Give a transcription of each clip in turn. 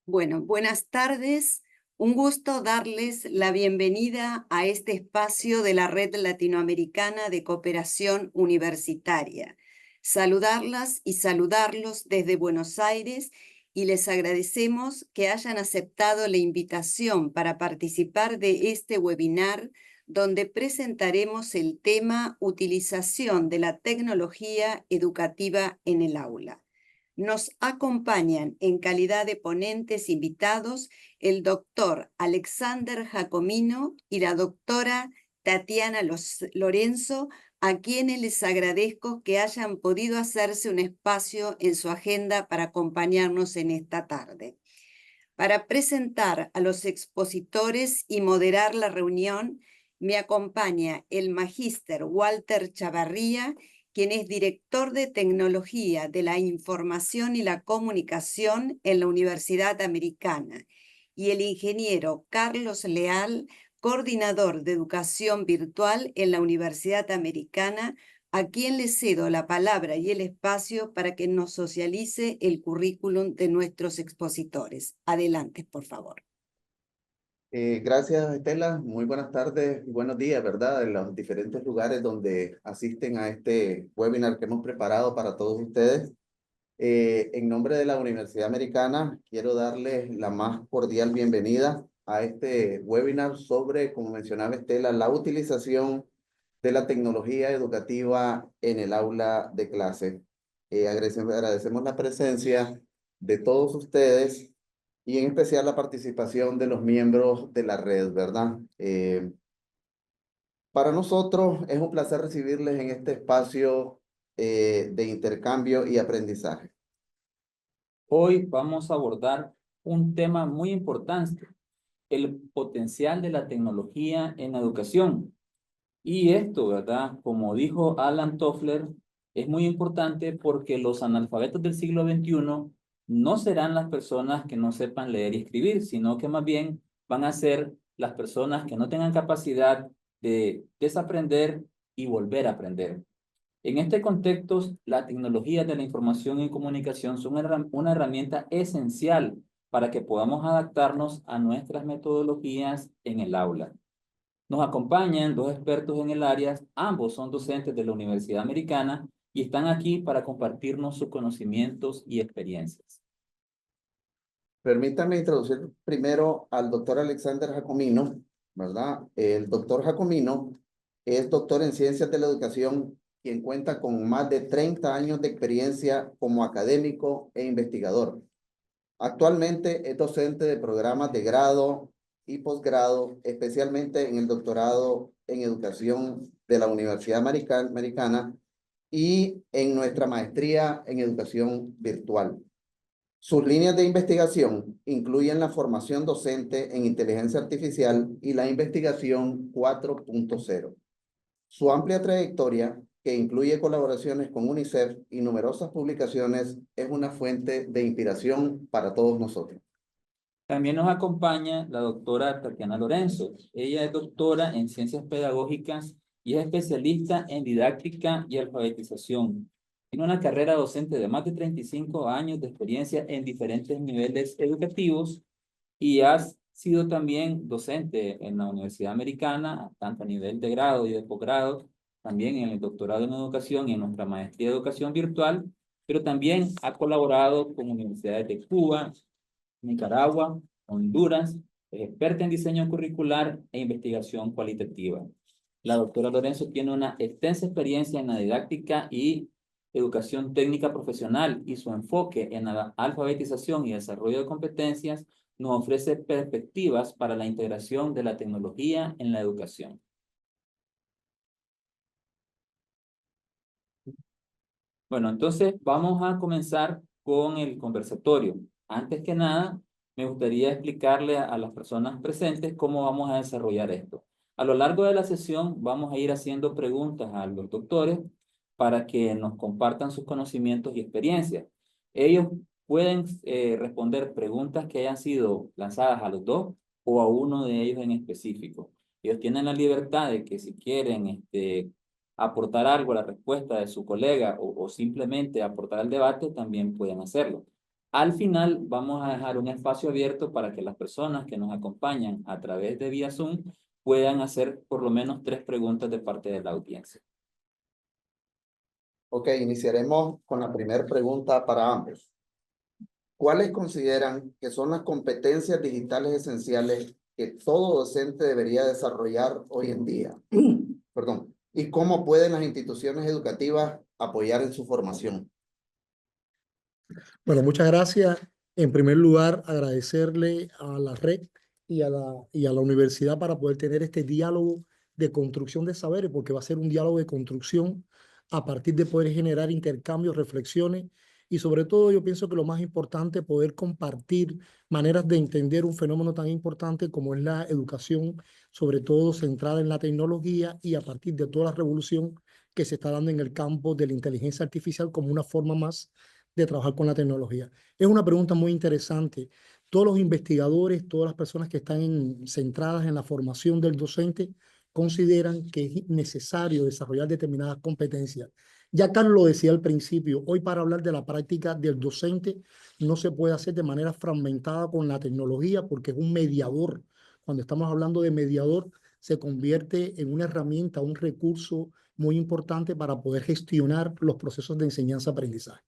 Bueno, buenas tardes. Un gusto darles la bienvenida a este espacio de la Red Latinoamericana de Cooperación Universitaria. Saludarlas y saludarlos desde Buenos Aires y les agradecemos que hayan aceptado la invitación para participar de este webinar donde presentaremos el tema Utilización de la tecnología educativa en el aula. Nos acompañan en calidad de ponentes invitados el doctor Alexander Jacomino y la doctora Tatiana Lorenzo, a quienes les agradezco que hayan podido hacerse un espacio en su agenda para acompañarnos en esta tarde. Para presentar a los expositores y moderar la reunión, me acompaña el magíster Walter Chavarría, quien es director de Tecnología de la Información y la Comunicación en la Universidad Americana, y el ingeniero Carlos Leal, coordinador de Educación Virtual en la Universidad Americana, a quien le cedo la palabra y el espacio para que nos socialice el currículum de nuestros expositores. Adelante, por favor. Gracias, Estela. Muy buenas tardes y buenos días, ¿verdad? En los diferentes lugares donde asisten a este webinar que hemos preparado para todos ustedes. En nombre de la Universidad Americana, quiero darles la más cordial bienvenida a este webinar sobre, como mencionaba Estela, la utilización de la tecnología educativa en el aula de clase. Agradecemos la presencia de todos ustedes y en especial la participación de los miembros de la red, ¿verdad? Para nosotros es un placer recibirles en este espacio de intercambio y aprendizaje. Hoy vamos a abordar un tema muy importante, el potencial de la tecnología en la educación. Y esto, ¿verdad? Como dijo Alan Toffler, es muy importante porque los analfabetos del siglo XXI no serán las personas que no sepan leer y escribir, sino que más bien van a ser las personas que no tengan capacidad de desaprender y volver a aprender. En este contexto, las tecnologías de la información y comunicación son una herramienta esencial para que podamos adaptarnos a nuestras metodologías en el aula. Nos acompañan dos expertos en el área, ambos son docentes de la Universidad Americana y están aquí para compartirnos sus conocimientos y experiencias. Permítanme introducir primero al doctor Alexander Jacomino, ¿verdad? El doctor Jacomino es doctor en Ciencias de la Educación, quien cuenta con más de 30 años de experiencia como académico e investigador. Actualmente es docente de programas de grado y posgrado, especialmente en el doctorado en educación de la Universidad Americana y en nuestra maestría en educación virtual. Sus líneas de investigación incluyen la formación docente en inteligencia artificial y la investigación 4.0. Su amplia trayectoria, que incluye colaboraciones con UNICEF y numerosas publicaciones, es una fuente de inspiración para todos nosotros. También nos acompaña la doctora Tatiana Lorenzo. Ella es doctora en ciencias pedagógicas y es especialista en didáctica y alfabetización. Tiene una carrera docente de más de 35 años de experiencia en diferentes niveles educativos y ha sido también docente en la Universidad Americana, tanto a nivel de grado y de posgrado, también en el doctorado en educación y en nuestra maestría de educación virtual, pero también ha colaborado con universidades de Cuba, Nicaragua, Honduras, es experta en diseño curricular e investigación cualitativa. La doctora Lorenzo tiene una extensa experiencia en la didáctica y educación técnica profesional y su enfoque en la alfabetización y desarrollo de competencias nos ofrece perspectivas para la integración de la tecnología en la educación. Bueno, entonces vamos a comenzar con el conversatorio. Antes que nada, me gustaría explicarle a las personas presentes cómo vamos a desarrollar esto. A lo largo de la sesión vamos a ir haciendo preguntas a los doctores para que nos compartan sus conocimientos y experiencias. Ellos pueden responder preguntas que hayan sido lanzadas a los dos o a uno de ellos en específico. Ellos tienen la libertad de que si quieren aportar algo a la respuesta de su colega o simplemente aportar al debate, también pueden hacerlo. Al final vamos a dejar un espacio abierto para que las personas que nos acompañan a través de vía Zoom puedan hacer por lo menos 3 preguntas de parte de la audiencia. Ok, iniciaremos con la primera pregunta para ambos. ¿Cuáles consideran que son las competencias digitales esenciales que todo docente debería desarrollar hoy en día? Perdón. ¿Y cómo pueden las instituciones educativas apoyar en su formación? Bueno, muchas gracias. En primer lugar, agradecerle a la red y a la universidad para poder tener este diálogo de construcción de saberes, porque va a ser un diálogo de construcción a partir de poder generar intercambios, reflexiones y sobre todo yo pienso que lo más importante, poder compartir maneras de entender un fenómeno tan importante como es la educación, sobre todo centrada en la tecnología y a partir de toda la revolución que se está dando en el campo de la inteligencia artificial como una forma más de trabajar con la tecnología. Es una pregunta muy interesante. Todos los investigadores, todas las personas que están centradas en la formación del docente, consideran que es necesario desarrollar determinadas competencias. Ya Carlos lo decía al principio, hoy para hablar de la práctica del docente no se puede hacer de manera fragmentada con la tecnología porque es un mediador. Cuando estamos hablando de mediador, se convierte en una herramienta, un recurso muy importante para poder gestionar los procesos de enseñanza-aprendizaje.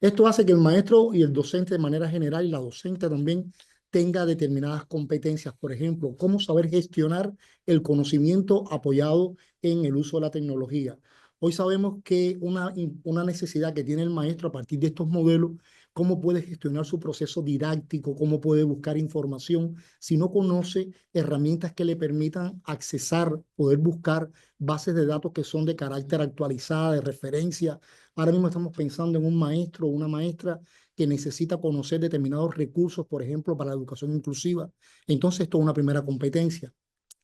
Esto hace que el maestro y el docente de manera general y la docente también tenga determinadas competencias, por ejemplo, cómo saber gestionar el conocimiento apoyado en el uso de la tecnología. Hoy sabemos que una necesidad que tiene el maestro a partir de estos modelos, cómo puede gestionar su proceso didáctico, cómo puede buscar información, si no conoce herramientas que le permitan accesar, poder buscar bases de datos que son de carácter actualizada, de referencia. Ahora mismo estamos pensando en un maestro o una maestra que necesita conocer determinados recursos, por ejemplo, para la educación inclusiva. Entonces, esto es una primera competencia.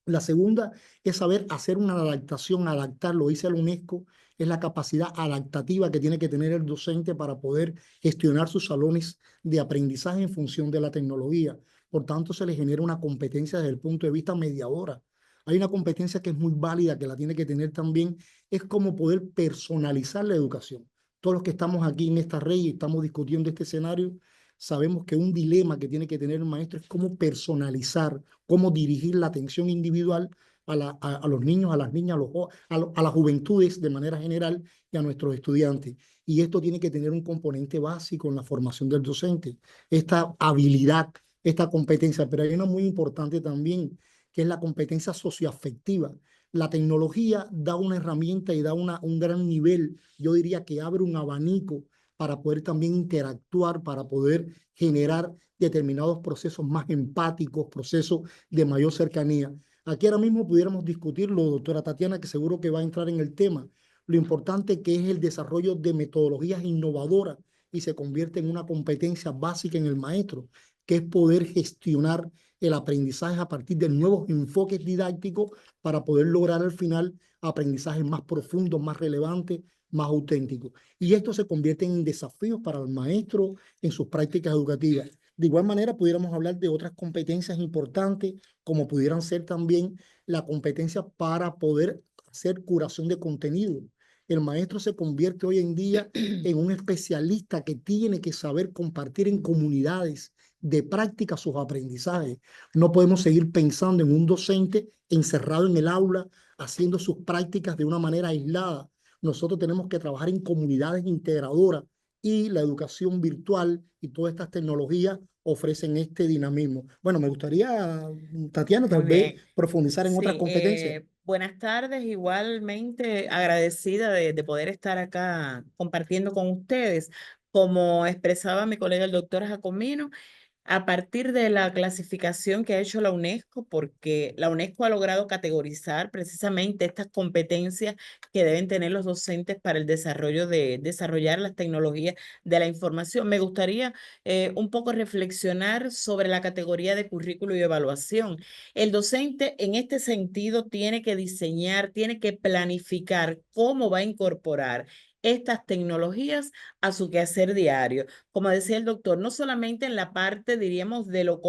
La segunda es saber hacer una adaptación, adaptar, lo dice la UNESCO, es la capacidad adaptativa que tiene que tener el docente para poder gestionar sus salones de aprendizaje en función de la tecnología. Por tanto, se le genera una competencia desde el punto de vista mediadora. Hay una competencia que es muy válida, que la tiene que tener también, es cómo poder personalizar la educación. Todos los que estamos aquí en esta red y estamos discutiendo este escenario, sabemos que un dilema que tiene que tener el maestro es cómo personalizar, cómo dirigir la atención individual a los niños, a las niñas, a las juventudes de manera general y a nuestros estudiantes. Y esto tiene que tener un componente básico en la formación del docente, esta habilidad, esta competencia, pero hay una muy importante también, que es la competencia socioafectiva. La tecnología da una herramienta y da un gran nivel, yo diría que abre un abanico para poder también interactuar, para poder generar determinados procesos más empáticos, procesos de mayor cercanía. Aquí ahora mismo pudiéramos discutirlo, doctora Tatiana, que seguro que va a entrar en el tema, lo importante que es el desarrollo de metodologías innovadoras y se convierte en una competencia básica en el maestro, que es poder gestionar el aprendizaje a partir de nuevos enfoques didácticos para poder lograr al final aprendizajes más profundos, más relevantes, más auténticos. Y esto se convierte en desafíos para el maestro en sus prácticas educativas. De igual manera, pudiéramos hablar de otras competencias importantes, como pudieran ser también la competencia para poder hacer curación de contenido. El maestro se convierte hoy en día en un especialista que tiene que saber compartir en comunidades de práctica sus aprendizajes. No podemos seguir pensando en un docente encerrado en el aula, haciendo sus prácticas de una manera aislada. Nosotros tenemos que trabajar en comunidades integradoras y la educación virtual y todas estas tecnologías ofrecen este dinamismo. Bueno, me gustaría, Tatiana, tal Muy vez bien. profundizar en otras Sí, competencias. buenas tardes, igualmente agradecida de poder estar acá compartiendo con ustedes. Como expresaba mi colega el doctor Jacomino, a partir de la clasificación que ha hecho la UNESCO, porque la UNESCO ha logrado categorizar precisamente estas competencias que deben tener los docentes para el desarrollo de desarrollar las tecnologías de la información. Me gustaría un poco reflexionar sobre la categoría de currículo y evaluación. El docente en este sentido tiene que diseñar, tiene que planificar cómo va a incorporar estas tecnologías a su quehacer diario. Como decía el doctor, no solamente en la parte, diríamos, de lo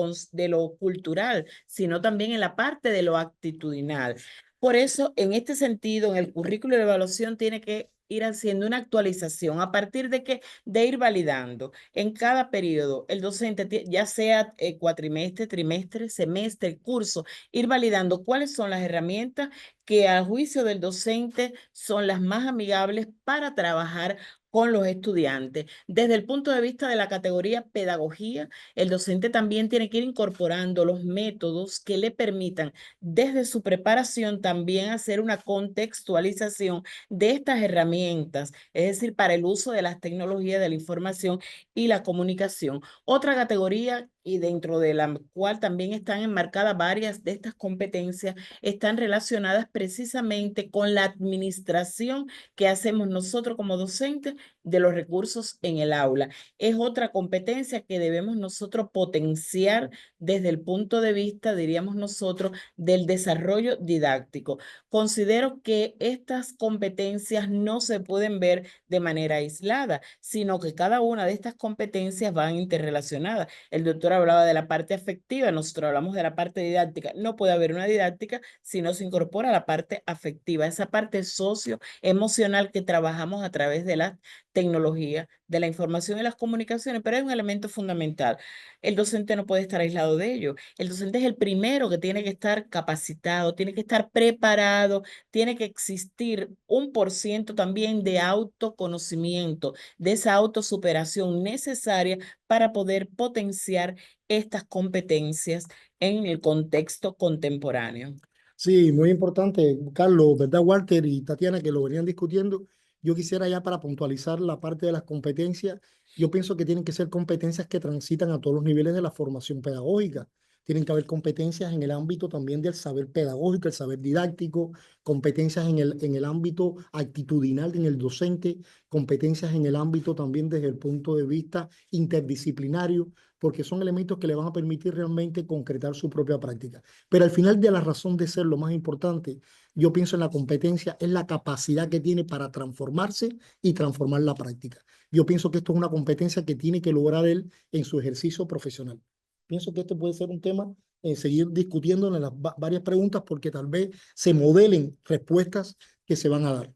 cultural, sino también en la parte de lo actitudinal. Por eso, en este sentido, en el currículo de evaluación tiene que ir haciendo una actualización a partir de que de ir validando en cada periodo el docente, ya sea cuatrimestre, trimestre, semestre, curso, ir validando cuáles son las herramientas que a juicio del docente son las más amigables para trabajar con los estudiantes. Desde el punto de vista de la categoría pedagogía, el docente también tiene que ir incorporando los métodos que le permitan desde su preparación también hacer una contextualización de estas herramientas, es decir, para el uso de las tecnologías de la información y la comunicación. Otra categoría y dentro de la cual también están enmarcadas varias de estas competencias, están relacionadas precisamente con la administración que hacemos nosotros como docentes de los recursos en el aula. Es otra competencia que debemos nosotros potenciar desde el punto de vista, diríamos nosotros, del desarrollo didáctico. Considero que estas competencias no se pueden ver de manera aislada, sino que cada una de estas competencias van interrelacionadas. El doctor hablaba de la parte afectiva, nosotros hablamos de la parte didáctica. No puede haber una didáctica si no se incorpora la parte afectiva, esa parte socioemocional que trabajamos a través de la tecnología, de la información y las comunicaciones, pero es un elemento fundamental. El docente no puede estar aislado de ello. El docente es el primero que tiene que estar capacitado, tiene que estar preparado, tiene que existir un % también de autoconocimiento, de esa autosuperación necesaria para poder potenciar estas competencias en el contexto contemporáneo. Sí, muy importante, Carlos, ¿verdad, Walter y Tatiana, que lo venían discutiendo? Yo quisiera ya para puntualizar la parte de las competencias, yo pienso que tienen que ser competencias que transitan a todos los niveles de la formación pedagógica. Tienen que haber competencias en el ámbito también del saber pedagógico, el saber didáctico, competencias en el ámbito actitudinal en el docente, competencias en el ámbito también desde el punto de vista interdisciplinario, porque son elementos que le van a permitir realmente concretar su propia práctica. Pero al final de la razón de ser, lo más importante, yo pienso en la competencia, es la capacidad que tiene para transformarse y transformar la práctica. Yo pienso que esto es una competencia que tiene que lograr él en su ejercicio profesional. Pienso que este puede ser un tema en seguir discutiendo en las varias preguntas porque tal vez se modelen respuestas que se van a dar.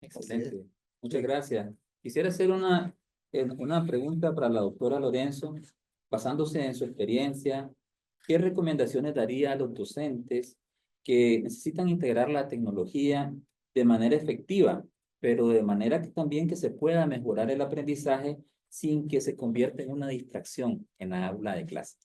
Excelente. Muchas gracias. Quisiera hacer una pregunta para la doctora Lorenzo, basándose en su experiencia. ¿Qué recomendaciones daría a los docentes que necesitan integrar la tecnología de manera efectiva, pero de manera que también que se pueda mejorar el aprendizaje sin que se convierta en una distracción en la aula de clase?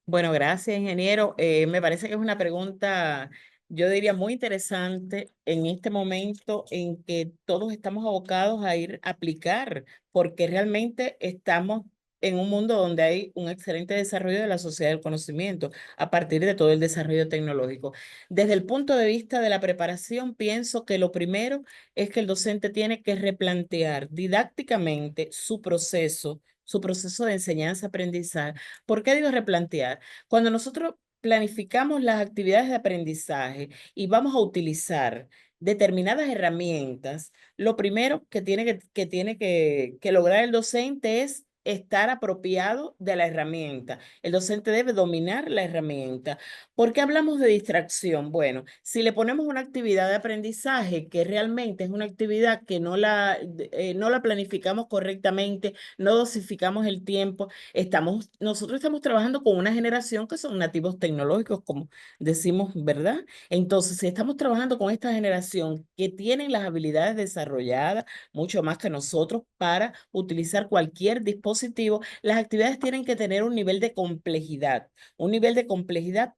Bueno, gracias, ingeniero. Me parece que es una pregunta, yo diría, muy interesante en este momento en que todos estamos abocados a ir a aplicar, porque realmente estamos en un mundo donde hay un excelente desarrollo de la sociedad del conocimiento a partir de todo el desarrollo tecnológico. Desde el punto de vista de la preparación, pienso que lo primero es que el docente tiene que replantear didácticamente su proceso de enseñanza-aprendizaje. ¿Por qué digo replantear? Cuando nosotros planificamos las actividades de aprendizaje y vamos a utilizar determinadas herramientas, lo primero que tiene que lograr el docente es estar apropiado de la herramienta. El docente debe dominar la herramienta. ¿Por qué hablamos de distracción? Bueno, si le ponemos una actividad de aprendizaje que realmente es una actividad que no la planificamos correctamente, no dosificamos el tiempo, nosotros estamos trabajando con una generación que son nativos tecnológicos, como decimos, ¿verdad? Entonces, si estamos trabajando con esta generación que tienen las habilidades desarrolladas, mucho más que nosotros, para utilizar cualquier dispositivo, las actividades tienen que tener un nivel de complejidad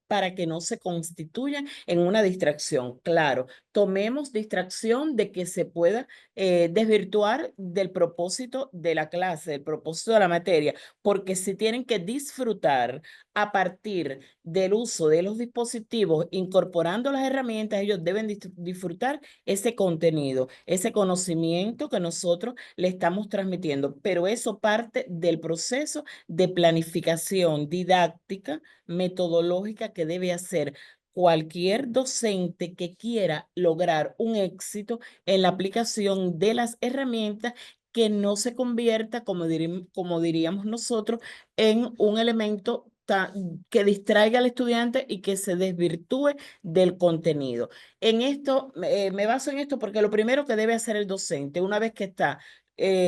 para que no se constituyan en una distracción. Claro, tomemos distracción de que se pueda desvirtuar del propósito de la clase, del propósito de la materia, porque si tienen que disfrutar a partir del uso de los dispositivos, incorporando las herramientas, ellos deben disfrutar ese contenido, ese conocimiento que nosotros le estamos transmitiendo, pero eso parte del proceso de planificación didáctica, metodológica que debe hacer cualquier docente que quiera lograr un éxito en la aplicación de las herramientas, que no se convierta, como diríamos nosotros, en un elemento que distraiga al estudiante y que se desvirtúe del contenido. En esto, me baso en esto porque lo primero que debe hacer el docente, una vez que está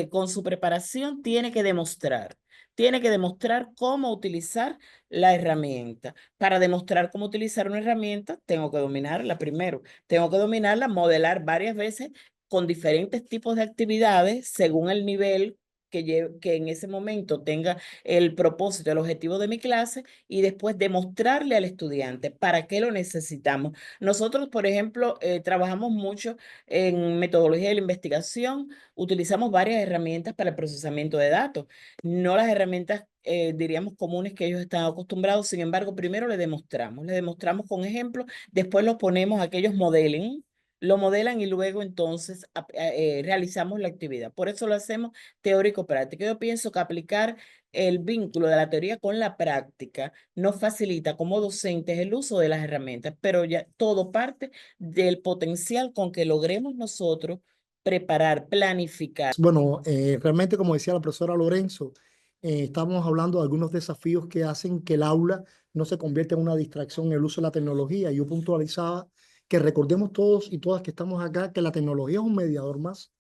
con su preparación, tiene que demostrar. Tiene que demostrar cómo utilizar la herramienta. Para demostrar cómo utilizar una herramienta, tengo que dominarla primero. Tengo que dominarla, modelar varias veces con diferentes tipos de actividades según el nivel que en ese momento tenga el propósito, el objetivo de mi clase, y después demostrarle al estudiante para qué lo necesitamos. Nosotros, por ejemplo, trabajamos mucho en metodología de la investigación, utilizamos varias herramientas para el procesamiento de datos, no las herramientas diríamos comunes que ellos están acostumbrados. Sin embargo, primero le demostramos con ejemplos, después los ponemos a que ellos modelen, lo modelan y luego entonces realizamos la actividad. Por eso lo hacemos teórico-práctico. Yo pienso que aplicar el vínculo de la teoría con la práctica nos facilita como docentes el uso de las herramientas, pero ya todo parte del potencial con que logremos nosotros preparar, planificar. Bueno, realmente, como decía la profesora Lorenzo, estamos hablando de algunos desafíos que hacen que el aula no se convierta en una distracción en el uso de la tecnología. Yo puntualizaba que recordemos todos y todas que estamos acá que la tecnología es un mediador más.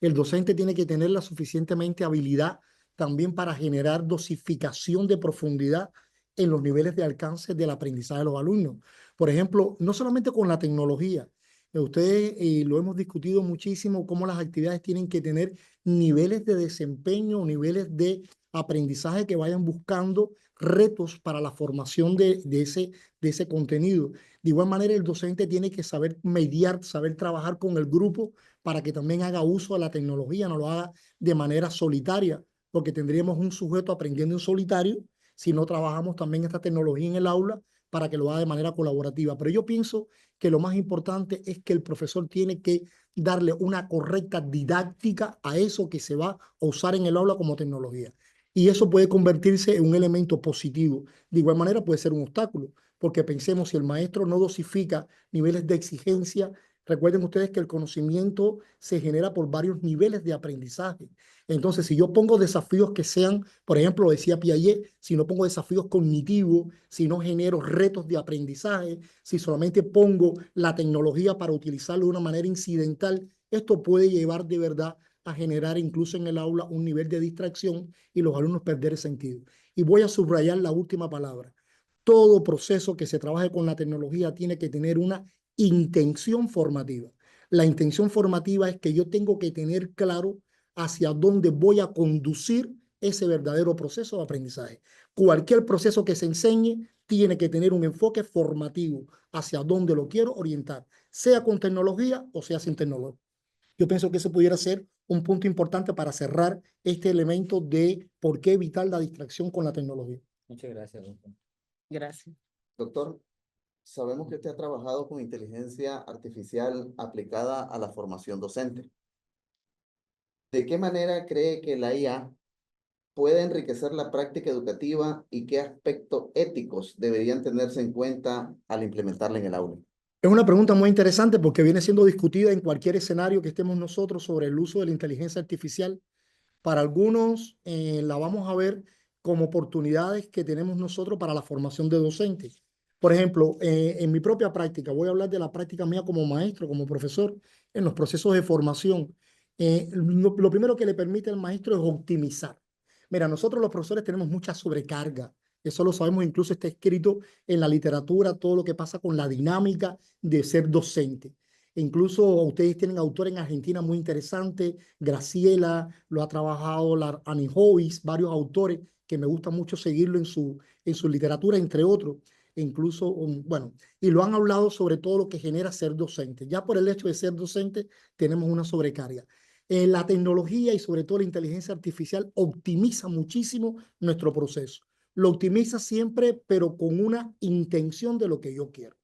El docente tiene que tener la suficientemente habilidad también para generar dosificación de profundidad en los niveles de alcance del aprendizaje de los alumnos. Por ejemplo, no solamente con la tecnología. Ustedes lo hemos discutido muchísimo, cómo las actividades tienen que tener niveles de desempeño, niveles de aprendizaje que vayan buscando retos para la formación de ese contenido. De igual manera, el docente tiene que saber mediar, saber trabajar con el grupo para que también haga uso de la tecnología, no lo haga de manera solitaria, porque tendríamos un sujeto aprendiendo en solitario si no trabajamos también esta tecnología en el aula para que lo haga de manera colaborativa. Pero yo pienso que lo más importante es que el profesor tiene que darle una correcta didáctica a eso que se va a usar en el aula como tecnología. Y eso puede convertirse en un elemento positivo. De igual manera puede ser un obstáculo, porque pensemos, si el maestro no dosifica niveles de exigencia, recuerden ustedes que el conocimiento se genera por varios niveles de aprendizaje. Entonces, si yo pongo desafíos que sean, por ejemplo, decía Piaget, si no pongo desafíos cognitivos, si no genero retos de aprendizaje, si solamente pongo la tecnología para utilizarlo de una manera incidental, esto puede llevar de verdad a generar incluso en el aula un nivel de distracción y los alumnos perder el sentido. Y voy a subrayar la última palabra. Todo proceso que se trabaje con la tecnología tiene que tener una intención formativa. La intención formativa es que yo tengo que tener claro hacia dónde voy a conducir ese verdadero proceso de aprendizaje. Cualquier proceso que se enseñe tiene que tener un enfoque formativo hacia dónde lo quiero orientar, sea con tecnología o sea sin tecnología. Yo pienso que eso pudiera ser un punto importante para cerrar este elemento de por qué evitar la distracción con la tecnología. Muchas gracias, doctor. Gracias. Doctor, sabemos que usted ha trabajado con inteligencia artificial aplicada a la formación docente. ¿De qué manera cree que la IA puede enriquecer la práctica educativa y qué aspectos éticos deberían tenerse en cuenta al implementarla en el aula? Es una pregunta muy interesante porque viene siendo discutida en cualquier escenario que estemos nosotros sobre el uso de la inteligencia artificial. Para algunos la vamos a ver como oportunidades que tenemos nosotros para la formación de docentes. Por ejemplo, en mi propia práctica, voy a hablar de la práctica mía como maestro, como profesor, en los procesos de formación. Lo primero que le permite al maestro es optimizar. Mira, nosotros los profesores tenemos mucha sobrecarga. Eso lo sabemos, incluso está escrito en la literatura, todo lo que pasa con la dinámica de ser docente. Incluso ustedes tienen autores en Argentina muy interesantes. Graciela lo ha trabajado, la Annie Hovis, varios autores que me gusta mucho seguirlo en su literatura, entre otros. E incluso, bueno, y lo han hablado sobre todo lo que genera ser docente. Ya por el hecho de ser docente tenemos una sobrecarga. La tecnología y sobre todo la inteligencia artificial optimiza muchísimo nuestro proceso. Lo optimiza siempre, pero con una intención de lo que yo quiero.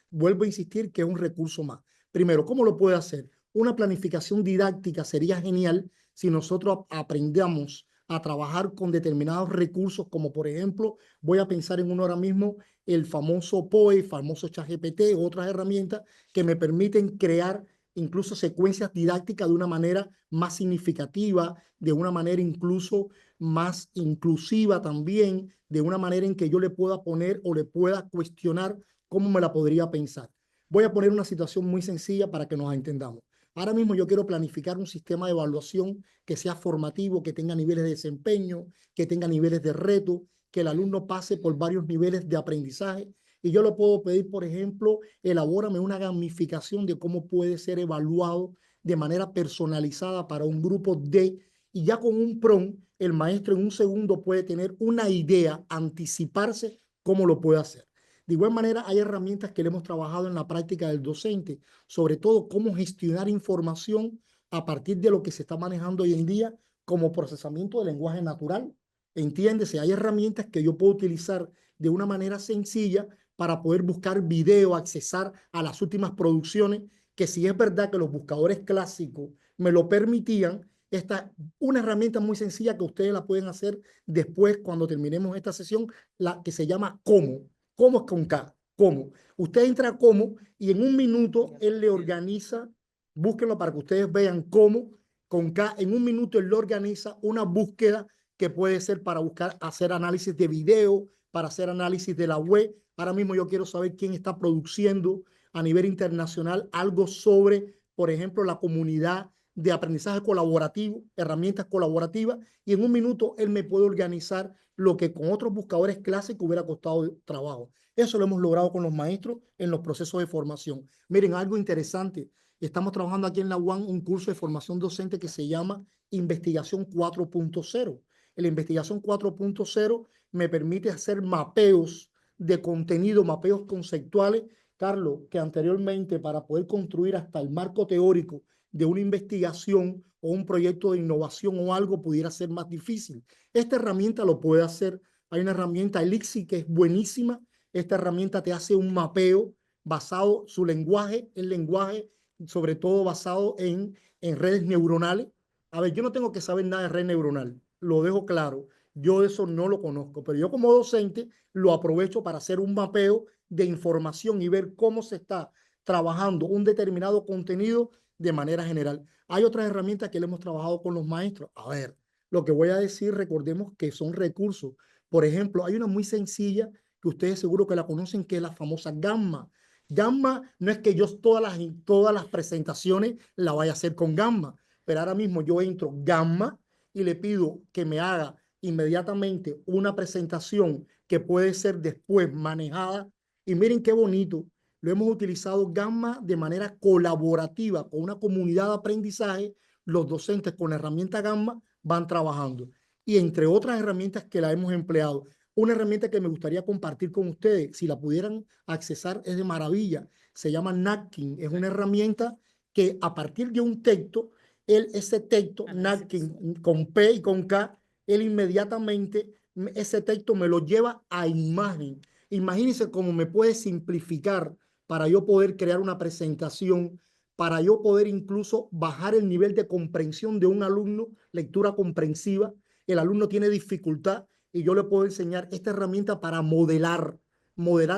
Vuelvo a insistir que es un recurso más. Primero, ¿cómo lo puede hacer? Una planificación didáctica sería genial si nosotros aprendamos a trabajar con determinados recursos, como por ejemplo, voy a pensar en uno ahora mismo, el famoso POE, el famoso ChatGPT, otras herramientas que me permiten crear incluso secuencias didácticas de una manera más significativa, de una manera incluso más inclusiva también, de una manera en que yo le pueda poner o le pueda cuestionar cómo me la podría pensar. Voy a poner una situación muy sencilla para que nos entendamos. Ahora mismo yo quiero planificar un sistema de evaluación que sea formativo, que tenga niveles de desempeño, que tenga niveles de reto, que el alumno pase por varios niveles de aprendizaje. Y yo le puedo pedir, por ejemplo, elabórame una gamificación de cómo puede ser evaluado de manera personalizada para un grupo de, y ya con un prompt, el maestro en un segundo puede tener una idea, anticiparse cómo lo puede hacer. De igual manera, hay herramientas que le hemos trabajado en la práctica del docente, sobre todo cómo gestionar información a partir de lo que se está manejando hoy en día como procesamiento de lenguaje natural. Entiéndese, hay herramientas que yo puedo utilizar de una manera sencilla para poder buscar video, accesar a las últimas producciones, que si es verdad que los buscadores clásicos me lo permitían, esta una herramienta muy sencilla que ustedes la pueden hacer después cuando terminemos esta sesión, la que se llama Como. Como es con K, Como. Usted entra a Como y en un minuto él le organiza, búsquenlo para que ustedes vean cómo, con K, en un minuto él le organiza una búsqueda que puede ser para buscar, hacer análisis de video, para hacer análisis de la web. Ahora mismo yo quiero saber quién está produciendo a nivel internacional algo sobre, por ejemplo, la comunidad de aprendizaje colaborativo, herramientas colaborativas, y en un minuto él me puede organizar lo que con otros buscadores clásicos hubiera costado trabajo. Eso lo hemos logrado con los maestros en los procesos de formación. Miren, algo interesante. Estamos trabajando aquí en la UAM un curso de formación docente que se llama Investigación 4.0. La Investigación 4.0 me permite hacer mapeos de contenido, mapeos conceptuales, Carlos, que anteriormente para poder construir hasta el marco teórico de una investigación o un proyecto de innovación o algo pudiera ser más difícil. Esta herramienta lo puede hacer. Hay una herramienta Elixir que es buenísima. Esta herramienta te hace un mapeo basado, su lenguaje, el lenguaje sobre todo basado en redes neuronales. A ver, yo no tengo que saber nada de red neuronal, lo dejo claro. Yo eso no lo conozco, pero yo como docente lo aprovecho para hacer un mapeo de información y ver cómo se está trabajando un determinado contenido de manera general. Hay otras herramientas que le hemos trabajado con los maestros. A ver, lo que voy a decir, recordemos que son recursos. Por ejemplo, hay una muy sencilla que ustedes seguro que la conocen, que es la famosa Gamma. Gamma no es que yo todas las presentaciones la vaya a hacer con Gamma, pero ahora mismo yo entro Gamma y le pido que me haga inmediatamente una presentación que puede ser después manejada. Y miren qué bonito, lo hemos utilizado Gamma de manera colaborativa con una comunidad de aprendizaje. Los docentes con la herramienta Gamma van trabajando. Y entre otras herramientas que la hemos empleado, una herramienta que me gustaría compartir con ustedes, si la pudieran accesar, es de maravilla. Se llama Napkin. Es una herramienta que a partir de un texto, ese texto, Napkin, con P y con K, él inmediatamente, ese texto me lo lleva a imagen. Imagínense cómo me puede simplificar para yo poder crear una presentación, para yo poder incluso bajar el nivel de comprensión de un alumno, lectura comprensiva. El alumno tiene dificultad y yo le puedo enseñar esta herramienta para modelar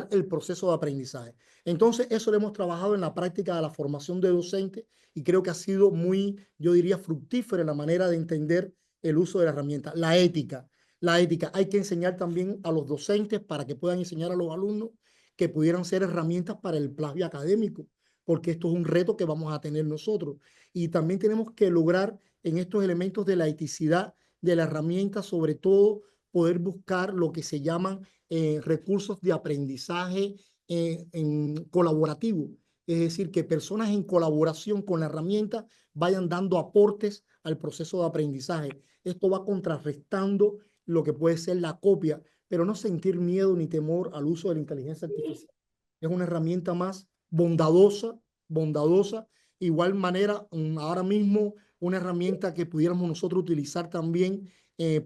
el proceso de aprendizaje. Entonces, eso lo hemos trabajado en la práctica de la formación de docentes y creo que ha sido muy, yo diría, fructífera en la manera de entender el uso de la herramienta. La ética. Hay que enseñar también a los docentes para que puedan enseñar a los alumnos que pudieran ser herramientas para el plagio académico, porque esto es un reto que vamos a tener nosotros. Y también tenemos que lograr en estos elementos de la eticidad de la herramienta, sobre todo poder buscar lo que se llaman recursos de aprendizaje en colaborativo. Es decir, que personas en colaboración con la herramienta vayan dando aportes al proceso de aprendizaje. Esto va contrarrestando lo que puede ser la copia, pero no sentir miedo ni temor al uso de la inteligencia artificial. Es una herramienta más bondadosa. Igual manera, ahora mismo una herramienta que pudiéramos nosotros utilizar también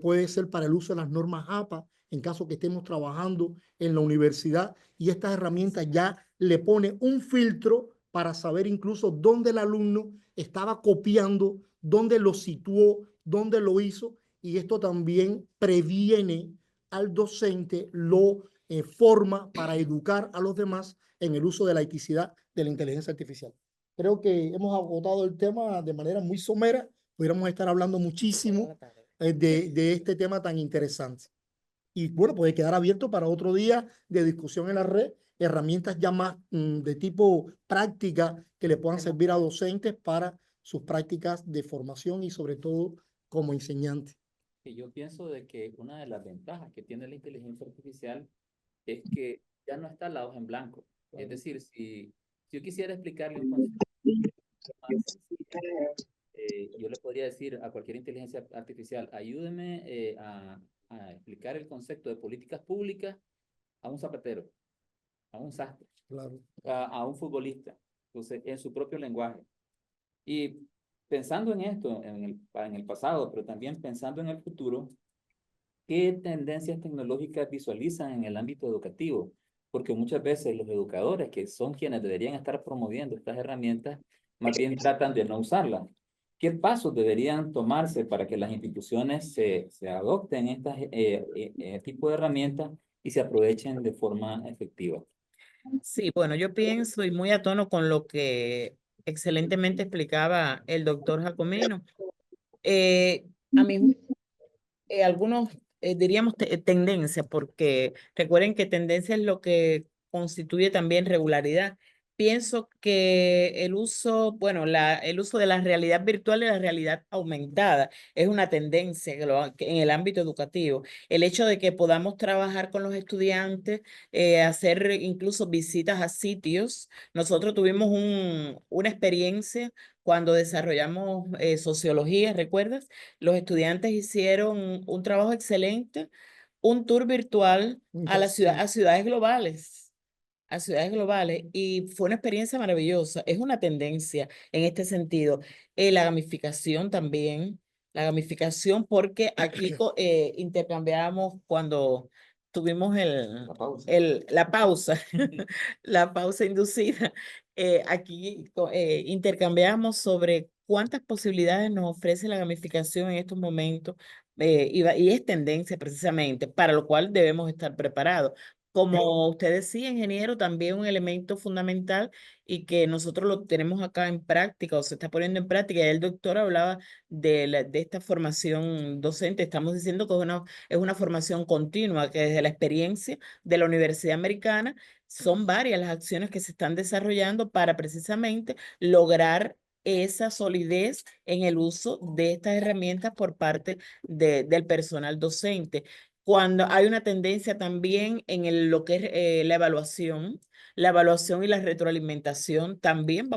puede ser para el uso de las normas APA, en caso que estemos trabajando en la universidad, y esta herramienta ya le pone un filtro para saber incluso dónde el alumno estaba copiando, dónde lo situó, dónde lo hizo, y esto también previene al docente, lo forma para educar a los demás en el uso de la eticidad de la inteligencia artificial. Creo que hemos agotado el tema de manera muy somera. Pudiéramos estar hablando muchísimo de este tema tan interesante. Y bueno, puede quedar abierto para otro día de discusión en la red, herramientas ya más de tipo práctica que le puedan servir a docentes para sus prácticas de formación y sobre todo como enseñantes. Y yo pienso de que una de las ventajas que tiene la inteligencia artificial es que ya no está la hoja en blanco. Es decir, si yo quisiera explicarle un concepto más sencillo, yo le podría decir a cualquier inteligencia artificial, ayúdeme a explicar el concepto de políticas públicas a un zapatero, a un sastre, Claro. a un futbolista, entonces, en su propio lenguaje. Y pensando en esto, en el pasado, pero también pensando en el futuro, ¿qué tendencias tecnológicas visualizan en el ámbito educativo? Porque muchas veces los educadores, que son quienes deberían estar promoviendo estas herramientas, más bien tratan de no usarlas. ¿Qué pasos deberían tomarse para que las instituciones se adopten este tipo de herramientas y se aprovechen de forma efectiva? Sí, bueno, yo pienso y muy a tono con lo que excelentemente explicaba el doctor Jacomino. A mí algunos diríamos tendencia, porque recuerden que tendencia es lo que constituye también regularidad. Pienso que el uso, bueno, el uso de la realidad virtual y la realidad aumentada es una tendencia que en el ámbito educativo. El hecho de que podamos trabajar con los estudiantes, hacer incluso visitas a sitios. Nosotros tuvimos una experiencia cuando desarrollamos sociología, ¿recuerdas? Los estudiantes hicieron un trabajo excelente, un tour virtual a la ciudad, a ciudades globales, y fue una experiencia maravillosa. Es una tendencia en este sentido. La gamificación también, la gamificación, porque aquí intercambiábamos cuando tuvimos La pausa. la pausa, la pausa inducida. Aquí intercambiamos sobre cuántas posibilidades nos ofrece la gamificación en estos momentos, y es tendencia precisamente, para lo cual debemos estar preparados. Como usted decía, ingeniero, también un elemento fundamental y que nosotros lo tenemos acá en práctica o se está poniendo en práctica. Y el doctor hablaba de esta formación docente. Estamos diciendo que es una formación continua, que desde la experiencia de la Universidad Americana son varias las acciones que se están desarrollando para precisamente lograr esa solidez en el uso de estas herramientas por parte del personal docente. Cuando hay una tendencia también en lo que es la evaluación y la retroalimentación también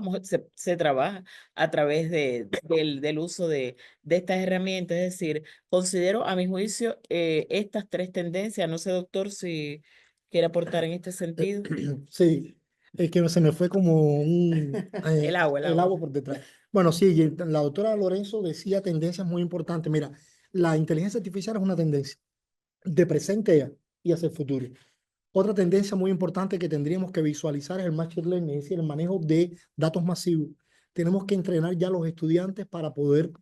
se trabaja a través del uso de estas herramientas. Es decir, considero a mi juicio estas tres tendencias. No sé, doctor, si quiere aportar en este sentido. Sí, es que se me fue como El agua, el el agua. agua por detrás. Bueno, sí, y la doctora Lorenzo decía tendencias muy importantes. Mira, la inteligencia artificial es una tendencia de presente y hacia el futuro. Otra tendencia muy importante que tendríamos que visualizar es el machine learning, es decir, el manejo de datos masivos. Tenemos que entrenar ya a los estudiantes para poder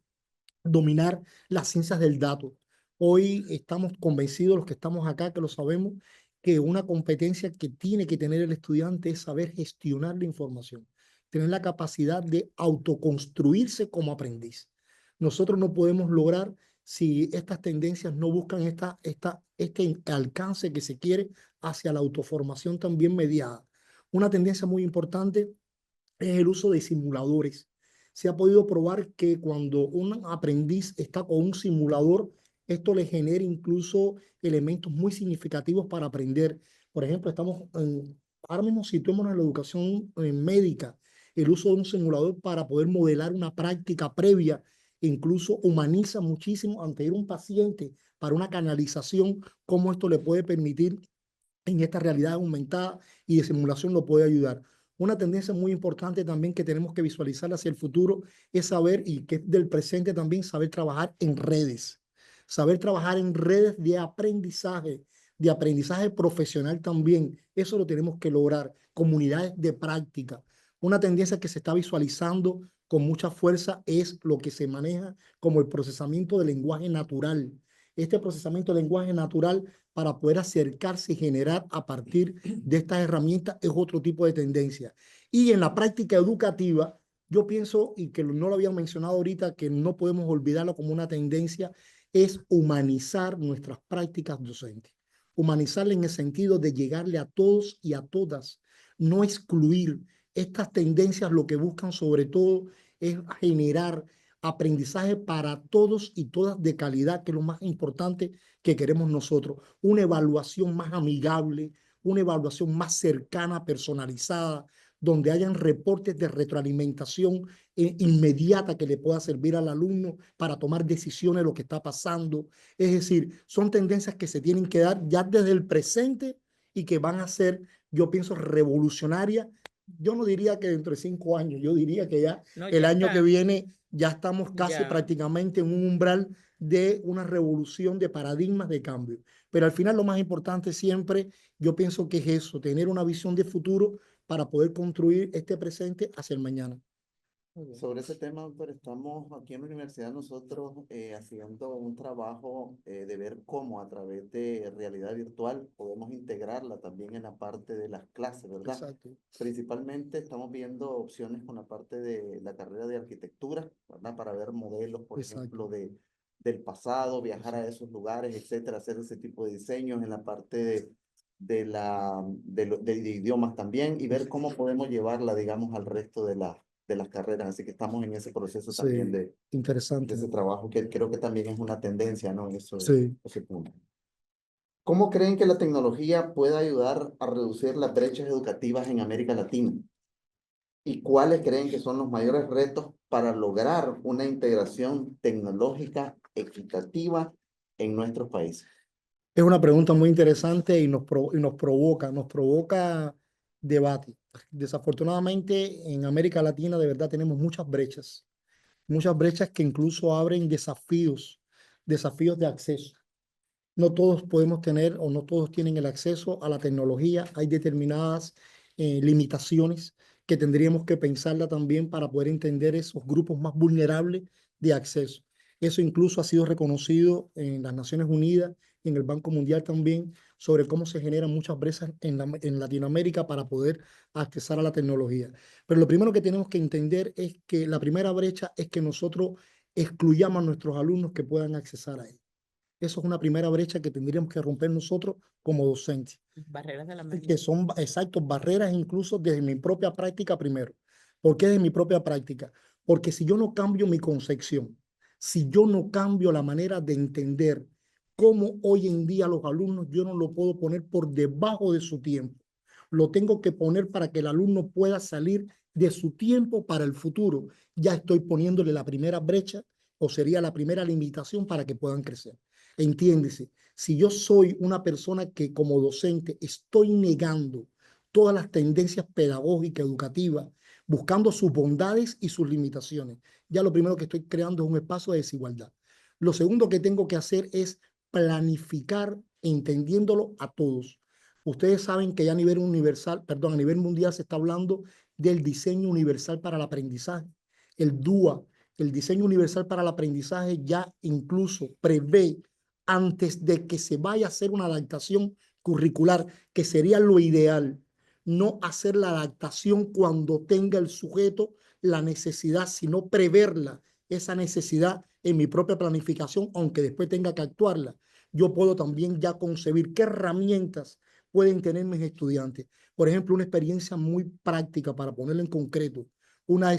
dominar las ciencias del dato. Hoy estamos convencidos, los que estamos acá, que lo sabemos, que una competencia que tiene que tener el estudiante es saber gestionar la información, tener la capacidad de autoconstruirse como aprendiz. Nosotros no podemos lograr si estas tendencias no buscan este alcance que se quiere hacia la autoformación también mediada. Una tendencia muy importante es el uso de simuladores. Se ha podido probar que cuando un aprendiz está con un simulador, esto le genera incluso elementos muy significativos para aprender. Por ejemplo, ahora mismo situémonos en la educación médica, el uso de un simulador para poder modelar una práctica previa, incluso humaniza muchísimo ante ir a un paciente para una canalización, cómo esto le puede permitir en esta realidad aumentada y de simulación lo puede ayudar. Una tendencia muy importante también que tenemos que visualizar hacia el futuro es saber, y que es del presente también, saber trabajar en redes. Saber trabajar en redes de aprendizaje profesional también. Eso lo tenemos que lograr. Comunidades de práctica. Una tendencia que se está visualizando con mucha fuerza es lo que se maneja como el procesamiento del lenguaje natural. Este procesamiento del lenguaje natural para poder acercarse y generar a partir de estas herramientas es otro tipo de tendencia. Y en la práctica educativa, Yo pienso, y que no lo habían mencionado ahorita, que no podemos olvidarlo como una tendencia, es humanizar nuestras prácticas docentes. Humanizarle en el sentido de llegarle a todos y a todas, no excluir. Estas tendencias lo que buscan sobre todo es generar aprendizaje para todos y todas de calidad, que es lo más importante que queremos nosotros. Una evaluación más amigable, una evaluación más cercana, personalizada, donde hayan reportes de retroalimentación inmediata que le pueda servir al alumno para tomar decisiones de lo que está pasando. Es decir, son tendencias que se tienen que dar ya desde el presente y que van a ser, yo pienso, revolucionarias. Yo no diría que dentro de 5 años, yo diría que ya No, el ya año que está. viene ya estamos casi Ya. prácticamente en un umbral de una revolución de paradigmas de cambio. Pero al final lo más importante siempre, yo pienso que es eso, tener una visión de futuro para poder construir este presente hacia el mañana. Sobre ese tema, doctor, estamos aquí en la universidad nosotros haciendo un trabajo de ver cómo a través de realidad virtual podemos integrarla también en la parte de las clases, ¿verdad? Exacto. Principalmente estamos viendo opciones con la parte de la carrera de arquitectura, ¿verdad? Para ver modelos, por ejemplo, del pasado, viajar a esos lugares, etcétera, hacer ese tipo de diseños en la parte de idiomas también y ver cómo podemos llevarla, digamos, al resto de las carreras. Así que estamos en ese proceso Sí, también de interesante. ese trabajo, que creo que también es una tendencia, ¿no? Eso, Sí. ese punto. ¿Cómo creen que la tecnología puede ayudar a reducir las brechas educativas en América Latina? ¿Y cuáles creen que son los mayores retos para lograr una integración tecnológica equitativa en nuestros países? Es una pregunta muy interesante y nos provoca debate. Desafortunadamente, en América Latina de verdad tenemos muchas brechas que incluso abren desafíos de acceso. No todos podemos tener o no todos tienen el acceso a la tecnología. Hay determinadas limitaciones que tendríamos que pensarla también para poder entender esos grupos más vulnerables de acceso. Eso incluso ha sido reconocido en las Naciones Unidas y en el Banco Mundial también, sobre cómo se generan muchas brechas en Latinoamérica para poder accesar a la tecnología. Pero lo primero que tenemos que entender es que la primera brecha es que nosotros excluyamos a nuestros alumnos que puedan accesar a ella. Eso es una primera brecha que tendríamos que romper nosotros como docentes, Barreras de la que mente. son, exactos, barreras incluso desde mi propia práctica primero. ¿Por qué desde mi propia práctica? Porque si yo no cambio mi concepción, si yo no cambio la manera de entender cómo hoy en día los alumnos, yo no lo puedo poner por debajo de su tiempo. Lo tengo que poner para que el alumno pueda salir de su tiempo para el futuro. Ya estoy poniéndole la primera brecha o sería la primera limitación para que puedan crecer. Entiéndese, si yo soy una persona que como docente estoy negando todas las tendencias pedagógicas, educativas, buscando sus bondades y sus limitaciones, ya lo primero que estoy creando es un espacio de desigualdad. Lo segundo que tengo que hacer es planificar entendiéndolo a todos. Ustedes saben que ya a nivel universal, perdón, a nivel mundial se está hablando del diseño universal para el aprendizaje, el DUA, el diseño universal para el aprendizaje ya incluso prevé antes de que se vaya a hacer una adaptación curricular, que sería lo ideal, no hacer la adaptación cuando tenga el sujeto la necesidad, sino preverla, esa necesidad en mi propia planificación, aunque después tenga que actuarla. Yo puedo también ya concebir qué herramientas pueden tener mis estudiantes. Por ejemplo, una experiencia muy práctica para ponerlo en concreto. Una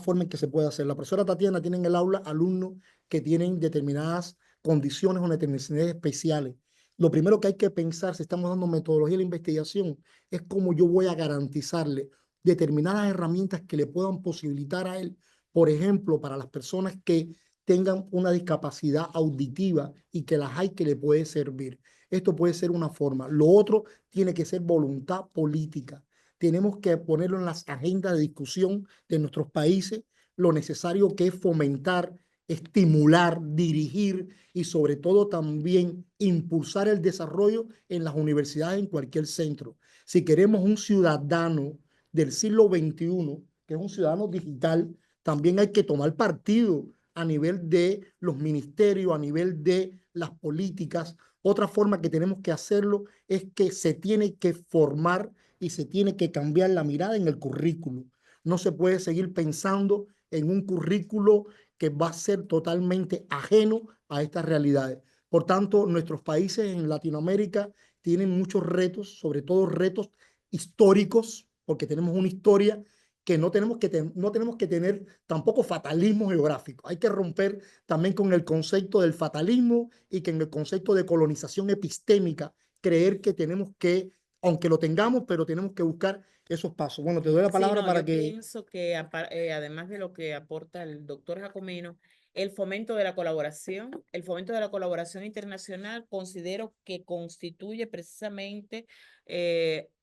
forma en que se puede hacer. La profesora Tatiana tiene en el aula alumnos que tienen determinadas condiciones o necesidades especiales. Lo primero que hay que pensar, si estamos dando metodología de la investigación, es cómo yo voy a garantizarle determinadas herramientas que le puedan posibilitar a él, por ejemplo, para las personas que tengan una discapacidad auditiva y que las hay que le puede servir. Esto puede ser una forma. Lo otro tiene que ser voluntad política. Tenemos que ponerlo en las agendas de discusión de nuestros países, lo necesario que es fomentar, estimular, dirigir y sobre todo también impulsar el desarrollo en las universidades, en cualquier centro. Si queremos un ciudadano del siglo XXI, que es un ciudadano digital, también hay que tomar partido a nivel de los ministerios, a nivel de las políticas. Otra forma que tenemos que hacerlo es que se tiene que formar y se tiene que cambiar la mirada en el currículo. No se puede seguir pensando en un currículo que va a ser totalmente ajeno a estas realidades. Por tanto, nuestros países en Latinoamérica tienen muchos retos, sobre todo retos históricos, porque tenemos una historia que no tenemos que tener tampoco fatalismo geográfico. Hay que romper también con el concepto del fatalismo y que en el concepto de colonización epistémica, creer que tenemos que, aunque lo tengamos, pero tenemos que buscar esos pasos. Bueno, te doy la Sí, palabra no, para yo que... pienso que además de lo que aporta el doctor Jacomino, el fomento de la colaboración internacional, considero que constituye precisamente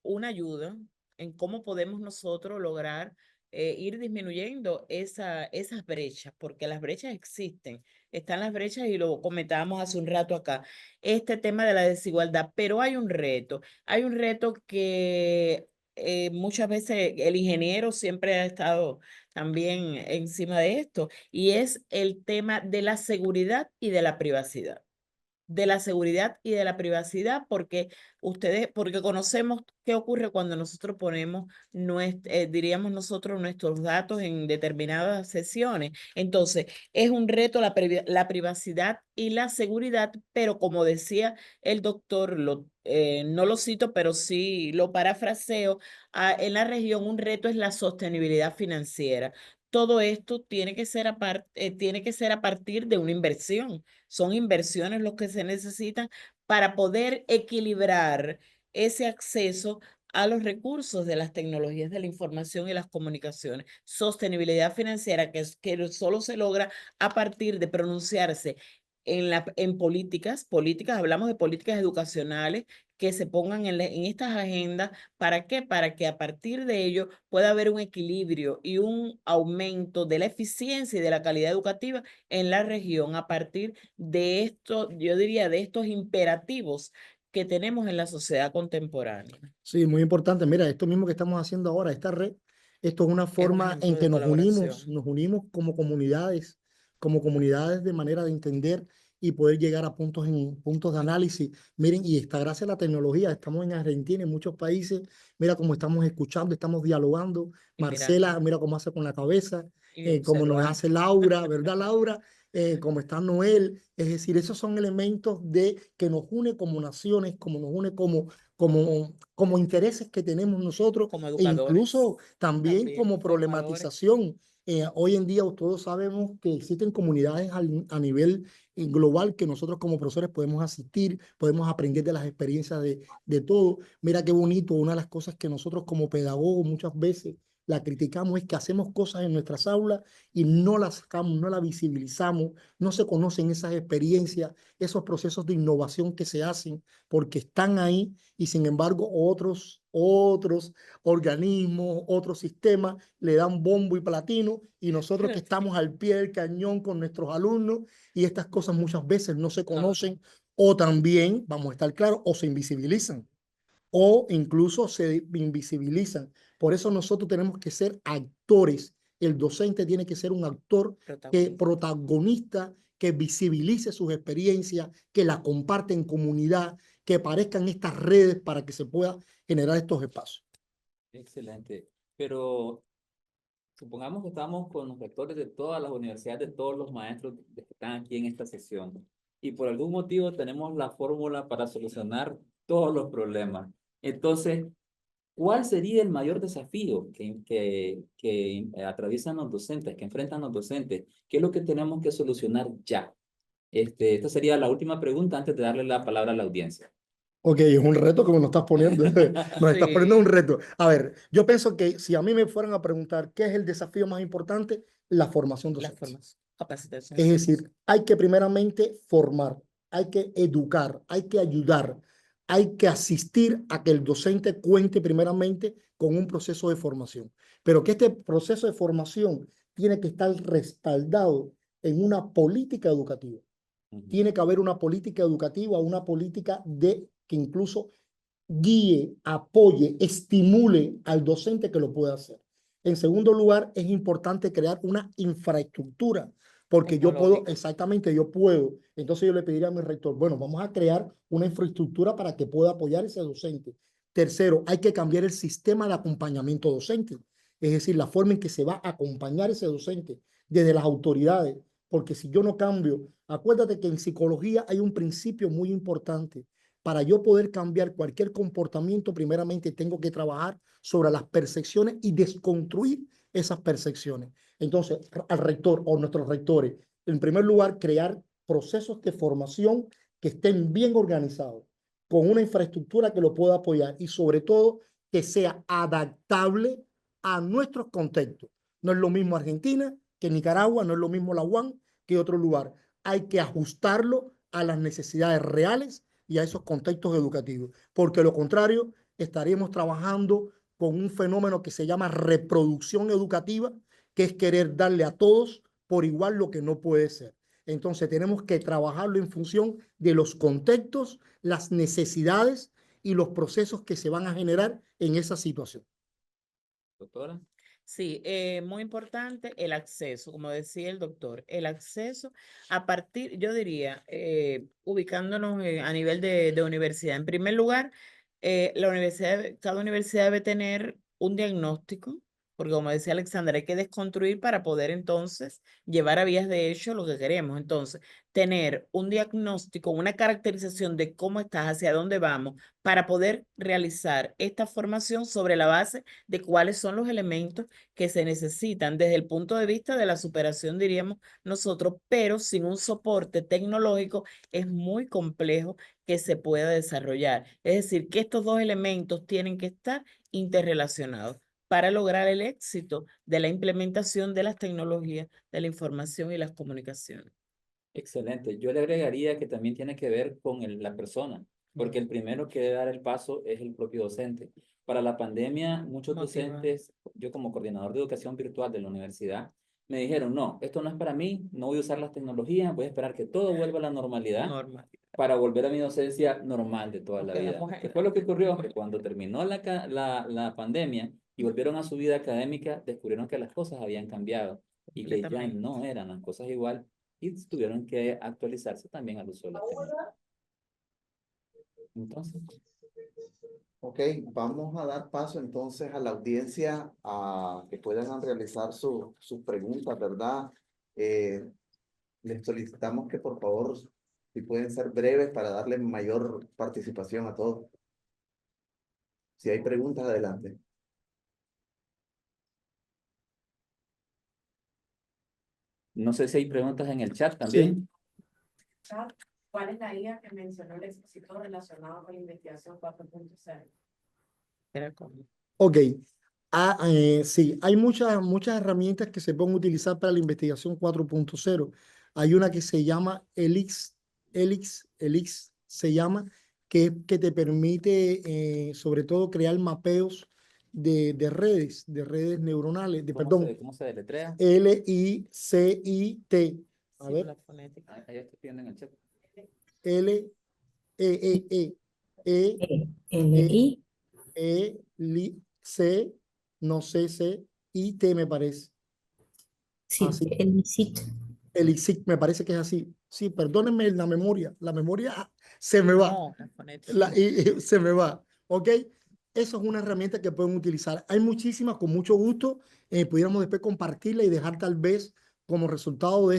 una ayuda en cómo podemos nosotros lograr ir disminuyendo esas brechas, porque las brechas existen, están las brechas y lo comentábamos hace un rato acá, este tema de la desigualdad, pero hay un reto que muchas veces el ingeniero siempre ha estado también encima de esto, y es el tema de la seguridad y de la privacidad. De la seguridad y de la privacidad, porque conocemos qué ocurre cuando nosotros ponemos, diríamos nosotros, nuestros datos en determinadas sesiones. Entonces, es un reto la privacidad y la seguridad, pero como decía el doctor, no lo cito, pero sí lo parafraseo, en la región un reto es la sostenibilidad financiera. Todo esto tiene que ser a partir de una inversión. Son inversiones los que se necesitan para poder equilibrar ese acceso a los recursos de las tecnologías de la información y las comunicaciones. Sostenibilidad financiera que solo se logra a partir de pronunciarse en políticas, hablamos de políticas educacionales que se pongan en estas agendas. ¿Para qué? Para que a partir de ello pueda haber un equilibrio y un aumento de la eficiencia y de la calidad educativa en la región a partir de esto, yo diría, de estos imperativos que tenemos en la sociedad contemporánea. Sí, muy importante. Mira, esto mismo que estamos haciendo ahora, esta red, esto es una Es un forma ejemplo en de que colaboración. nos unimos como comunidades de manera de entender y poder llegar a puntos de análisis. Miren, y está gracias a la tecnología, estamos en Argentina, en muchos países, mira cómo estamos escuchando, estamos dialogando. Y mira, Marcela, mira cómo hace con la cabeza, y un cómo nos celular. hace Laura, ¿verdad, Laura? Cómo está Noel. Es decir, esos son elementos que nos une como naciones, como nos une como intereses que tenemos nosotros Como e incluso educadores, también también como formadores. problematización. Hoy en día todos sabemos que existen comunidades a nivel global que nosotros como profesores podemos asistir, podemos aprender de las experiencias de todo. Mira qué bonito, una de las cosas que nosotros como pedagogos muchas veces la criticamos es que hacemos cosas en nuestras aulas y no las sacamos, no las visibilizamos, no se conocen esas experiencias, esos procesos de innovación que se hacen porque están ahí y sin embargo otros organismos, otros sistemas le dan bombo y platino y nosotros que estamos al pie del cañón con nuestros alumnos y estas cosas muchas veces no se conocen o también, vamos a estar claros, o se invisibilizan o incluso se invisibilizan. Por eso nosotros tenemos que ser actores. El docente tiene que ser un actor protagonista, que visibilice sus experiencias, que las comparte en comunidad, que aparezcan estas redes para que se pueda generar estos espacios. Excelente. Pero supongamos que estamos con los rectores de todas las universidades, de todos los maestros que están aquí en esta sesión. Y por algún motivo tenemos la fórmula para solucionar todos los problemas. Entonces, ¿cuál sería el mayor desafío que atraviesan los docentes, que enfrentan los docentes? ¿Qué es lo que tenemos que solucionar ya? Esta sería la última pregunta antes de darle la palabra a la audiencia. Ok, es un reto que nos estás poniendo. Nos estás poniendo un Sí, reto. A ver, yo pienso que si a mí me fueran a preguntar qué es el desafío más importante, la formación la docente. formación, capacitación. Es decir, hay que primeramente formar, hay que educar, hay que ayudar, hay que asistir a que el docente cuente primeramente con un proceso de formación. Pero que este proceso de formación tiene que estar respaldado en una política educativa. Tiene que haber una política educativa, una política que incluso guíe, apoye, estimule al docente que lo pueda hacer. En segundo lugar, es importante crear una infraestructura, porque yo puedo, Tecnológica. exactamente, yo puedo. Entonces yo le pediría a mi rector, bueno, vamos a crear una infraestructura para que pueda apoyar ese docente. Tercero, hay que cambiar el sistema de acompañamiento docente. es decir, la forma en que se va a acompañar ese docente desde las autoridades, porque si yo no cambio, acuérdate que en psicología hay un principio muy importante. Para yo poder cambiar cualquier comportamiento, primeramente tengo que trabajar sobre las percepciones y desconstruir esas percepciones. Entonces, al rector o nuestros rectores, en primer lugar, crear procesos de formación que estén bien organizados, con una infraestructura que lo pueda apoyar y sobre todo que sea adaptable a nuestros contextos. No es lo mismo Argentina que Nicaragua, no es lo mismo la UAM que otro lugar. Hay que ajustarlo a las necesidades reales y a esos contextos educativos, porque lo contrario estaríamos trabajando con un fenómeno que se llama reproducción educativa, que es querer darle a todos por igual lo que no puede ser. Entonces tenemos que trabajarlo en función de los contextos, las necesidades y los procesos que se van a generar en esa situación. Doctora. Sí, muy importante el acceso, como decía el doctor, el acceso a partir, yo diría, ubicándonos a nivel de universidad. En primer lugar, la universidad, cada universidad debe tener un diagnóstico, porque como decía Alexander, hay que desconstruir para poder entonces llevar a vías de hecho lo que queremos. Entonces, tener un diagnóstico, una caracterización de cómo estás, hacia dónde vamos, para poder realizar esta formación sobre la base de cuáles son los elementos que se necesitan desde el punto de vista de la superación, diríamos nosotros, pero sin un soporte tecnológico es muy complejo que se pueda desarrollar. Es decir, que estos dos elementos tienen que estar interrelacionados para lograr el éxito de la implementación de las tecnologías de la información y las comunicaciones. Excelente. Yo le agregaría que también tiene que ver con la persona, porque el primero que debe dar el paso es el propio docente. Para la pandemia, muchos Motivar. docentes, yo como coordinador de educación virtual de la universidad, me dijeron, no, esto no es para mí, no voy a usar las tecnologías, voy a esperar que todo vuelva a la normalidad Normal. para volver a mi docencia normal de toda Nos la vida. quedamos en ¿Qué la- fue lo que ocurrió? Que cuando terminó la pandemia y volvieron a su vida académica, descubrieron que las cosas habían cambiado y que ya Completamente. no eran las cosas igual y tuvieron que actualizarse también al uso de la tecnología. Entonces, Ok, vamos a dar paso entonces a la audiencia a que puedan realizar sus preguntas, ¿verdad? Les solicitamos que por favor, si pueden ser breves para darle mayor participación a todos. Si hay preguntas, adelante. no sé si hay preguntas en el chat también. ¿Cuál es la guía que mencionó el expositor relacionado con la investigación 4.0? Era como- Ok, sí, hay muchas herramientas que se pueden utilizar para la investigación 4.0. Hay una que se llama Elix se llama, que te permite sobre todo crear mapeos de redes neuronales, ¿Cómo se deletrea? LICIT. A Sí, ver, la fonética. Ahí estoy viendo en el chat. L-E-E-E. L-I, C, no sé, C-I-T me parece. sí, Así, Elicit. Elixir, me parece que es así. Sí, perdónenme la memoria se me va, No, la fonética. se me va, ¿ok? Eso es una herramienta que pueden utilizar. Hay muchísimas, con mucho gusto, pudiéramos después compartirla y dejar tal vez como resultado de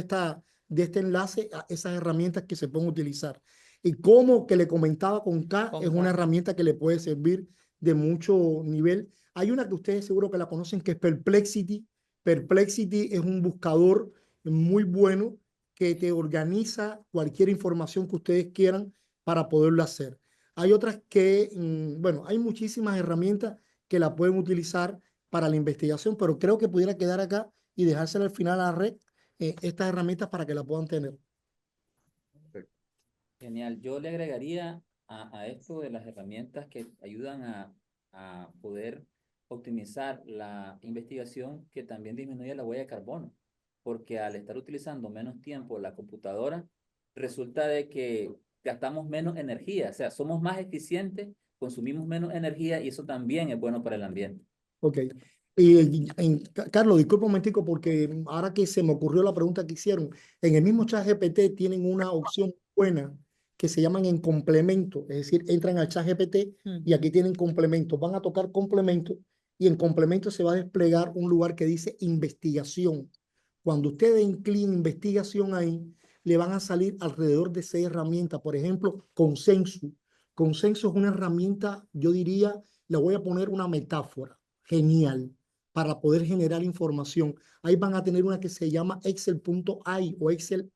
este enlace a esas herramientas que se pueden utilizar. Y como que le comentaba con K, Con es una K. herramienta que le puede servir de mucho nivel. Hay una que ustedes seguro que la conocen, que es Perplexity. Perplexity es un buscador muy bueno que te organiza cualquier información que ustedes quieran para poderlo hacer. Hay otras que, bueno, hay muchísimas herramientas que la pueden utilizar para la investigación, pero creo que pudiera quedar acá y dejársela al final a la red estas herramientas para que la puedan tener. Genial. Yo le agregaría a esto de las herramientas que ayudan a poder optimizar la investigación, que también disminuye la huella de carbono, porque al estar utilizando menos tiempo la computadora, resulta de que gastamos menos energía, o sea, somos más eficientes, consumimos menos energía y eso también es bueno para el ambiente. Ok. Carlos, disculpa un momentico porque ahora que se me ocurrió la pregunta que hicieron, en el mismo ChatGPT tienen una opción buena que se llaman en complemento, es decir, entran al ChatGPT y aquí tienen complementos, van a tocar complementos y en complemento se va a desplegar un lugar que dice investigación. Cuando usted den clic en investigación ahí, le van a salir alrededor de 6 herramientas. Por ejemplo, Consenso. Consenso es una herramienta, yo diría, le voy a poner una metáfora genial para poder generar información. Ahí van a tener una que se llama Excel.ai o Excel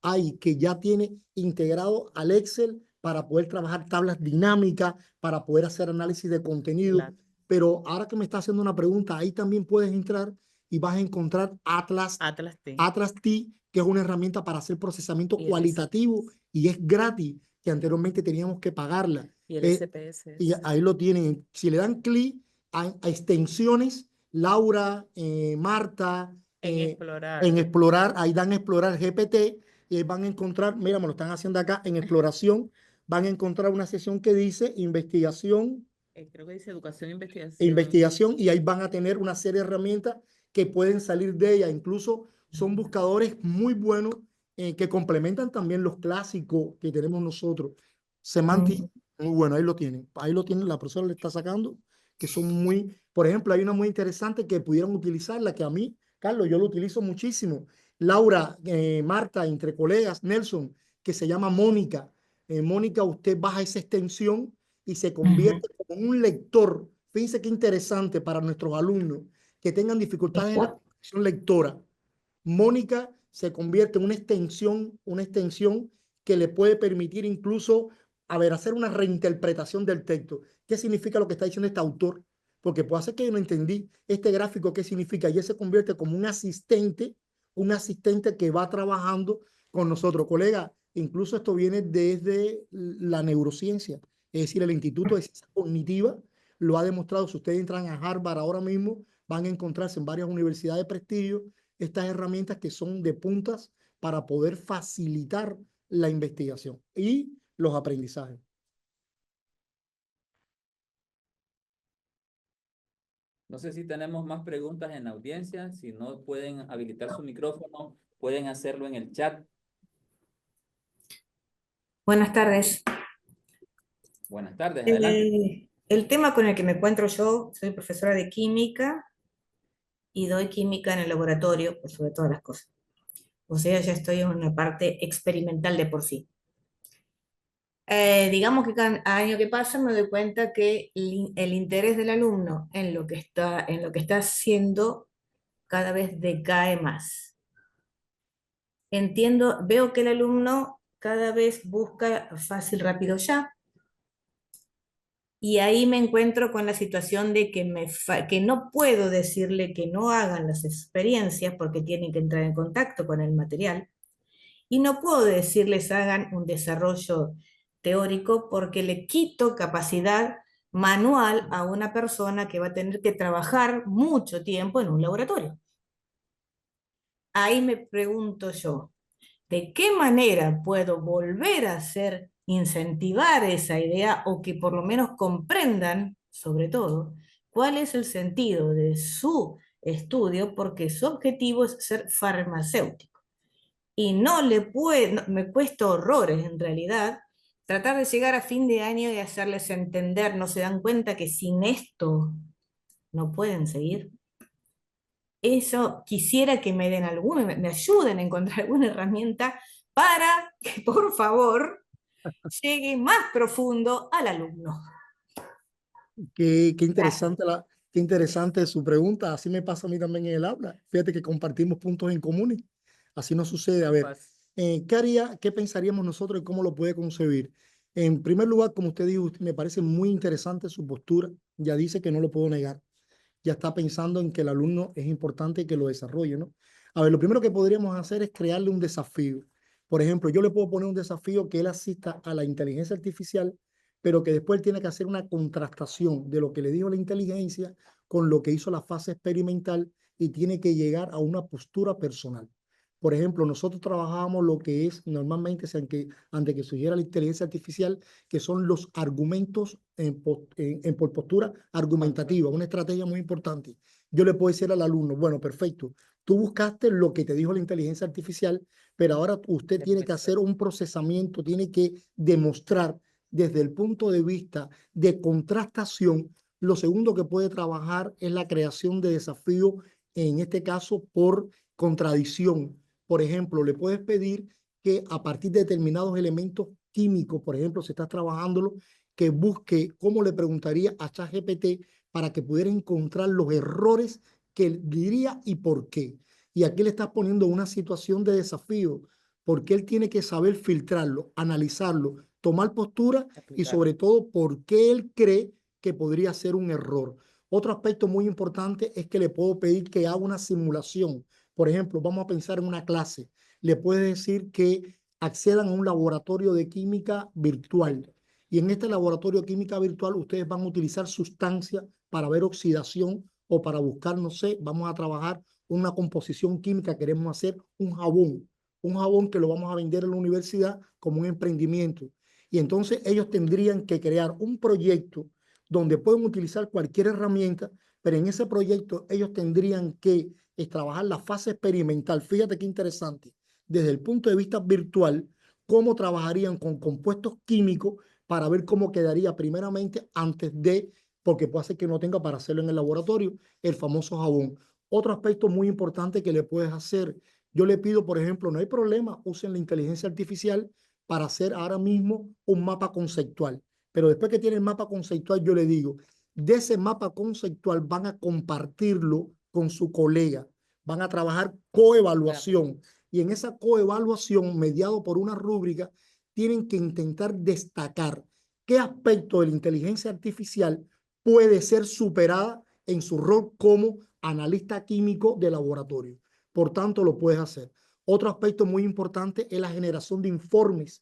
AI, que ya tiene integrado al Excel para poder trabajar tablas dinámicas, para poder hacer análisis de contenido. Claro. Pero ahora que me está haciendo una pregunta, ahí también puedes entrar y vas a encontrar Atlas T, que es una herramienta para hacer procesamiento Y el cualitativo y es gratis, que anteriormente teníamos que pagarla. Y el SPS. Y ahí lo tienen. Si le dan clic a extensiones, Laura, Marta, en explorar, ahí dan explorar GPT y ahí van a encontrar, mira, me lo están haciendo acá en exploración, van a encontrar una sección que dice investigación. Creo que dice educación e Investigación y ahí van a tener una serie de herramientas que pueden salir de ella. Incluso son buscadores muy buenos que complementan también los clásicos que tenemos nosotros. Semantic, muy bueno, ahí lo tienen. Ahí lo tienen, la profesora le está sacando, que son muy, por ejemplo, hay una muy interesante que pudieran utilizarla, que a mí, Carlos, yo lo utilizo muchísimo. Laura, Marta, entre colegas, Nelson, que se llama Mónica. Mónica, usted baja esa extensión y se convierte como un lector. Fíjense qué interesante para nuestros alumnos que tengan dificultades en la comprensión lectora. Mónica se convierte en una extensión que le puede permitir incluso, hacer una reinterpretación del texto. ¿Qué significa lo que está diciendo este autor? Porque puede ser que yo no entendí este gráfico, ¿qué significa? Y él se convierte como un asistente que va trabajando con nosotros. Colega, incluso esto viene desde la neurociencia. Es decir, el Instituto de Ciencia Cognitiva lo ha demostrado. Si ustedes entran a Harvard ahora mismo, van a encontrarse en varias universidades de prestigio estas herramientas que son de puntas para poder facilitar la investigación y los aprendizajes. No sé si tenemos más preguntas en la audiencia. Si no pueden habilitar su micrófono, pueden hacerlo en el chat. Buenas tardes. Buenas tardes, adelante. El tema con el que me encuentro yo, soy profesora de química y doy química en el laboratorio, por sobre todas las cosas. O sea, ya estoy en una parte experimental de por sí. Digamos que cada año que pasa me doy cuenta que el interés del alumno en lo que está haciendo cada vez decae más. Veo que el alumno cada vez busca fácil, rápido, ya. Y ahí me encuentro con la situación de que no puedo decirle que no hagan las experiencias porque tienen que entrar en contacto con el material. Y no puedo decirles hagan un desarrollo teórico porque le quito capacidad manual a una persona que va a tener que trabajar mucho tiempo en un laboratorio. Ahí me pregunto yo, ¿de qué manera puedo volver a incentivar esa idea o que por lo menos comprendan, sobre todo, cuál es el sentido de su estudio? Porque su objetivo es ser farmacéutico. Y me cuesta horrores en realidad tratar de llegar a fin de año y hacerles entender, no se dan cuenta que sin esto no pueden seguir. Eso quisiera que me den me ayuden a encontrar alguna herramienta para que, por favor, llegue más profundo al alumno. Qué interesante qué interesante su pregunta. Así me pasa a mí también en el aula. Fíjate que compartimos puntos en común. Así nos sucede. A ver, ¿qué pensaríamos nosotros y cómo lo puede concebir? En primer lugar, como usted dijo, me parece muy interesante su postura. Ya dice que no lo puedo negar. Ya está pensando en que el alumno es importante que lo desarrolle, ¿no? A ver, lo primero que podríamos hacer es crearle un desafío. Por ejemplo, yo le puedo poner un desafío que él asista a la inteligencia artificial, pero que después tiene que hacer una contrastación de lo que le dijo la inteligencia con lo que hizo la fase experimental y tiene que llegar a una postura personal. Por ejemplo, nosotros trabajábamos lo que es normalmente antes que surgiera la inteligencia artificial, que son los argumentos por postura argumentativa, una estrategia muy importante. Yo le puedo decir al alumno, bueno, perfecto, tú buscaste lo que te dijo la inteligencia artificial, pero ahora usted tiene que hacer un procesamiento, tiene que demostrar desde el punto de vista de contrastación Lo segundo que puede trabajar es la creación de desafíos, en este caso por contradicción. Por ejemplo, le puedes pedir que a partir de determinados elementos químicos, por ejemplo, si estás trabajándolo, que busque cómo le preguntaría a ChatGPT para que pudiera encontrar los errores que él diría y por qué. Y aquí le estás poniendo una situación de desafío, porque él tiene que saber filtrarlo, analizarlo, tomar postura y sobre todo por qué él cree que podría ser un error. Otro aspecto muy importante es que le puedo pedir que haga una simulación. Por ejemplo, vamos a pensar en una clase. Le puedes decir que accedan a un laboratorio de química virtual. Y en este laboratorio de química virtual ustedes van a utilizar sustancias para ver oxidación o para buscar, no sé, vamos a trabajar una composición química, queremos hacer un jabón que lo vamos a vender en la universidad como un emprendimiento. Y entonces ellos tendrían que crear un proyecto donde pueden utilizar cualquier herramienta, pero en ese proyecto ellos tendrían que trabajar la fase experimental. Fíjate qué interesante. Desde el punto de vista virtual, cómo trabajarían con compuestos químicos para ver cómo quedaría primeramente antes de, porque puede ser que no tenga para hacerlo en el laboratorio, el famoso jabón. Otro aspecto muy importante que le puedes hacer, yo le pido, por ejemplo, no hay problema, usen la inteligencia artificial para hacer ahora mismo un mapa conceptual. Pero después que tiene el mapa conceptual, yo le digo, de ese mapa conceptual van a compartirlo con su colega, van a trabajar coevaluación. Y en esa coevaluación, mediado por una rúbrica, tienen que intentar destacar qué aspecto de la inteligencia artificial puede ser superada en su rol como analista químico de laboratorio. Por tanto, lo puedes hacer. Otro aspecto muy importante es la generación de informes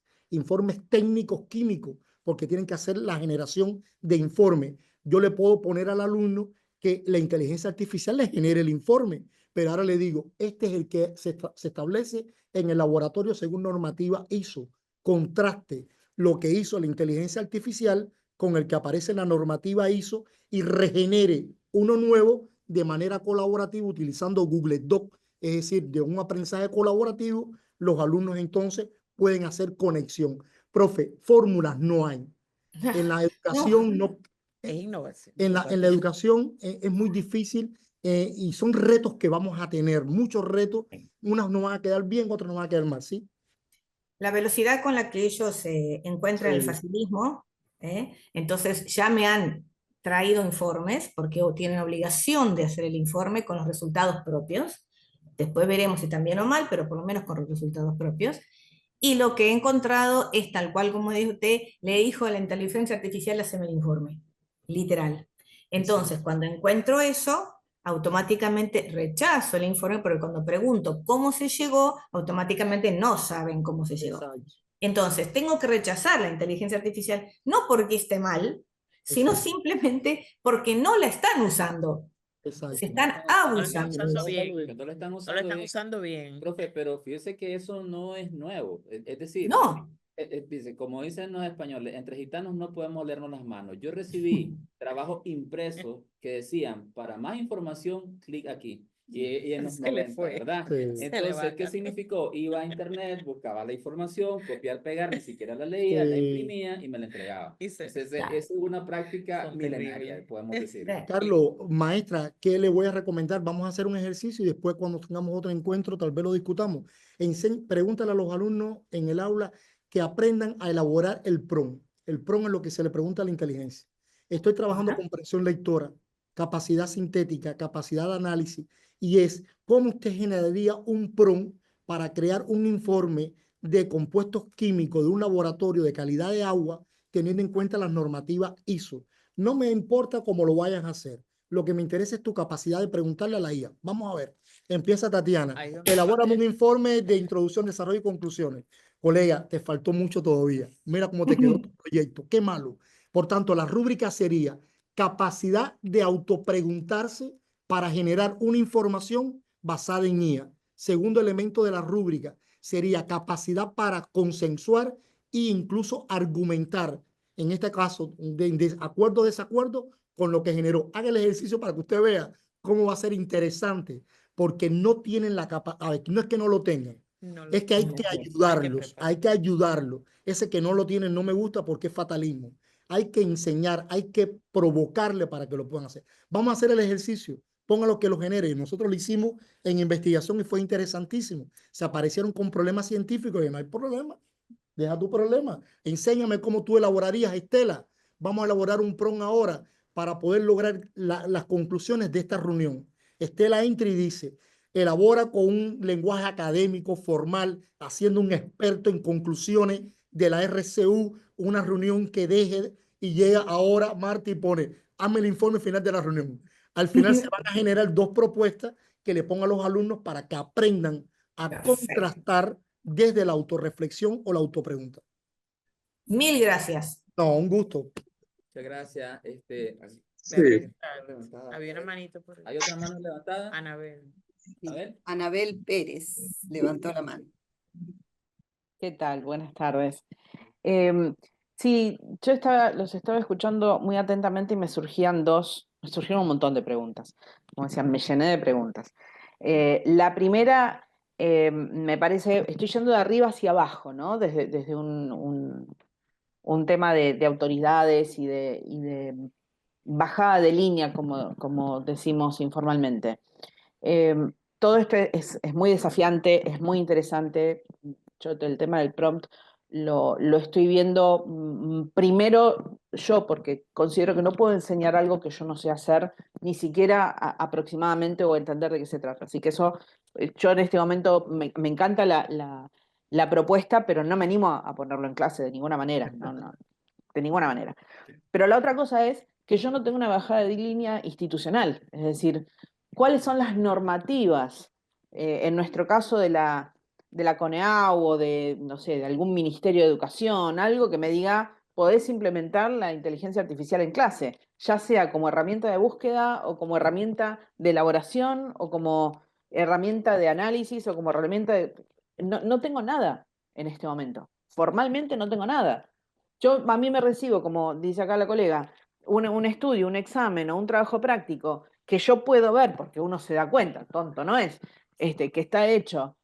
técnicos químicos, porque tienen que hacer la generación de informes. Yo le puedo poner al alumno que la inteligencia artificial le genere el informe, pero ahora le digo, este es el que se establece en el laboratorio según normativa ISO. Contraste lo que hizo la inteligencia artificial con el que aparece en la normativa ISO y regenere uno nuevo de manera colaborativa utilizando Google Doc, es decir, de un aprendizaje colaborativo, los alumnos entonces pueden hacer conexión. Profe, fórmulas no hay. En la educación no. Es innovación. En la educación es muy difícil y son retos que vamos a tener, muchos retos. Unas no van a quedar bien, otras no van a quedar mal, ¿sí? La velocidad con la que ellos encuentran el facilismo, entonces ya me han traído informes porque tienen obligación de hacer el informe con los resultados propios. Después veremos si también o mal, pero por lo menos con los resultados propios. Y lo que he encontrado es tal cual como dijo usted, le dijo a la inteligencia artificial, haceme el informe, literal. Entonces, cuando encuentro eso, automáticamente rechazo el informe, porque cuando pregunto cómo se llegó, automáticamente no saben cómo se llegó. Exacto. Entonces, tengo que rechazar la inteligencia artificial, no porque esté mal, sino Exacto. simplemente porque no la están usando. Exacto. Se están No lo están abusando. usando bien. Que no lo están No lo usando están bien. usando bien. Profe, pero fíjese que eso no es nuevo. Es decir, No, dice, como dicen los españoles, entre gitanos no podemos leernos las manos. Yo recibí trabajos impresos que decían, para más información, clic aquí. Y en los Se le 90, fue. ¿verdad? Sí. Se le va Entonces, a ¿qué ganar. significó? Iba a internet, buscaba la información, copiar, pegar, ni siquiera la leía, la Sí. imprimía y me la entregaba. Y se- Entonces, Claro. es una práctica Son milenaria, terribles. podemos decir. Carlos, maestra, ¿qué le voy a recomendar? Vamos a hacer un ejercicio y después cuando tengamos otro encuentro tal vez lo discutamos. Pregúntale a los alumnos en el aula que aprendan a elaborar el PROM. El PROM es lo que se le pregunta a la inteligencia. Estoy trabajando Ajá. comprensión lectora, capacidad sintética, capacidad de análisis y es cómo usted generaría un PROM para crear un informe de compuestos químicos de un laboratorio de calidad de agua teniendo en cuenta las normativas ISO. No me importa cómo lo vayas a hacer. Lo que me interesa es tu capacidad de preguntarle a la IA. Vamos a ver. Empieza Tatiana. Ahí es donde Elabórame va. un informe de introducción, desarrollo y conclusiones. Colega, te faltó mucho todavía. Mira cómo te quedó tu proyecto. Qué malo. Por tanto, la rúbrica sería capacidad de autopreguntarse para generar una información basada en IA. Segundo elemento de la rúbrica sería capacidad para consensuar e incluso argumentar en este caso, de acuerdo o desacuerdo con lo que generó. Haga el ejercicio para que usted vea cómo va a ser interesante, porque no tienen la capacidad, no es que no lo tengan, No lo es que hay tengo. que Hay que ayudarlos, preparar. hay que ayudarlos. Ese que no lo tienen no me gusta porque es fatalismo. hay que enseñar, hay que provocarle para que lo puedan hacer. Vamos a hacer el ejercicio, póngalo que lo genere. Y nosotros lo hicimos en investigación y fue interesantísimo. Se aparecieron con problemas científicos y no hay problema. Deja tu problema. Enséñame cómo tú elaborarías, Estela. Vamos a elaborar un PRON ahora para poder lograr las conclusiones de esta reunión. Estela entra y dice, elabora con un lenguaje académico formal, haciendo un experto en conclusiones de la RCU, una reunión que deje y llega ahora Marta y pone, hazme el informe final de la reunión. Al final se van a generar 2 propuestas que le pongan a los alumnos para que aprendan a Perfecto. contrastar desde la autorreflexión o la autopregunta. Mil gracias. No, un gusto. Muchas gracias. Me preguntaron. Había una manito por ahí. ¿Hay otra mano levantada? Anabel. Sí. A ver. Anabel Pérez levantó la mano. ¿Qué tal? Buenas tardes. Sí, los estaba escuchando muy atentamente y me surgieron un montón de preguntas. Como decían, me llené de preguntas. La primera, me parece, estoy yendo de arriba hacia abajo, ¿no? Desde un tema de autoridades y de bajada de línea, como decimos informalmente. Todo esto es muy desafiante, es muy interesante. Yo el tema del prompt lo estoy viendo primero yo, porque considero que no puedo enseñar algo que yo no sé hacer, ni siquiera aproximadamente o entender de qué se trata. Así que eso, yo en este momento me encanta la propuesta, pero no me animo a ponerlo en clase de ninguna manera, no, de ninguna manera. Pero la otra cosa es que yo no tengo una bajada de línea institucional, es decir, ¿cuáles son las normativas, en nuestro caso de la CONEAU o de, no sé, de algún ministerio de educación, algo que me diga, podés implementar la inteligencia artificial en clase, ya sea como herramienta de búsqueda o como herramienta de elaboración o como herramienta de análisis o como herramienta de... No tengo nada en este momento. Formalmente no tengo nada. A mí me recibo, como dice acá la colega, un estudio, un examen o un trabajo práctico que yo puedo ver, porque uno se da cuenta, tonto no es, que está hecho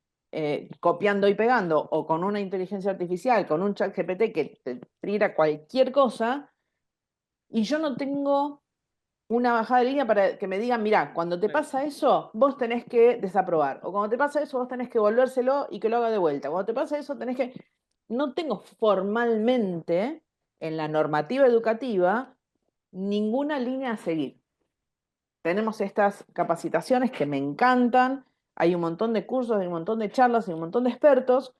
copiando y pegando o con una inteligencia artificial, con un chat GPT que te tira cualquier cosa, y yo no tengo una bajada de línea para que me digan, mira, cuando te pasa eso, vos tenés que desaprobar, o cuando te pasa eso, vos tenés que volvérselo y que lo haga de vuelta, cuando te pasa eso, tenés que... No tengo formalmente en la normativa educativa ninguna línea a seguir. Tenemos estas capacitaciones que me encantan, hay un montón de cursos, hay un montón de charlas, hay un montón de expertos,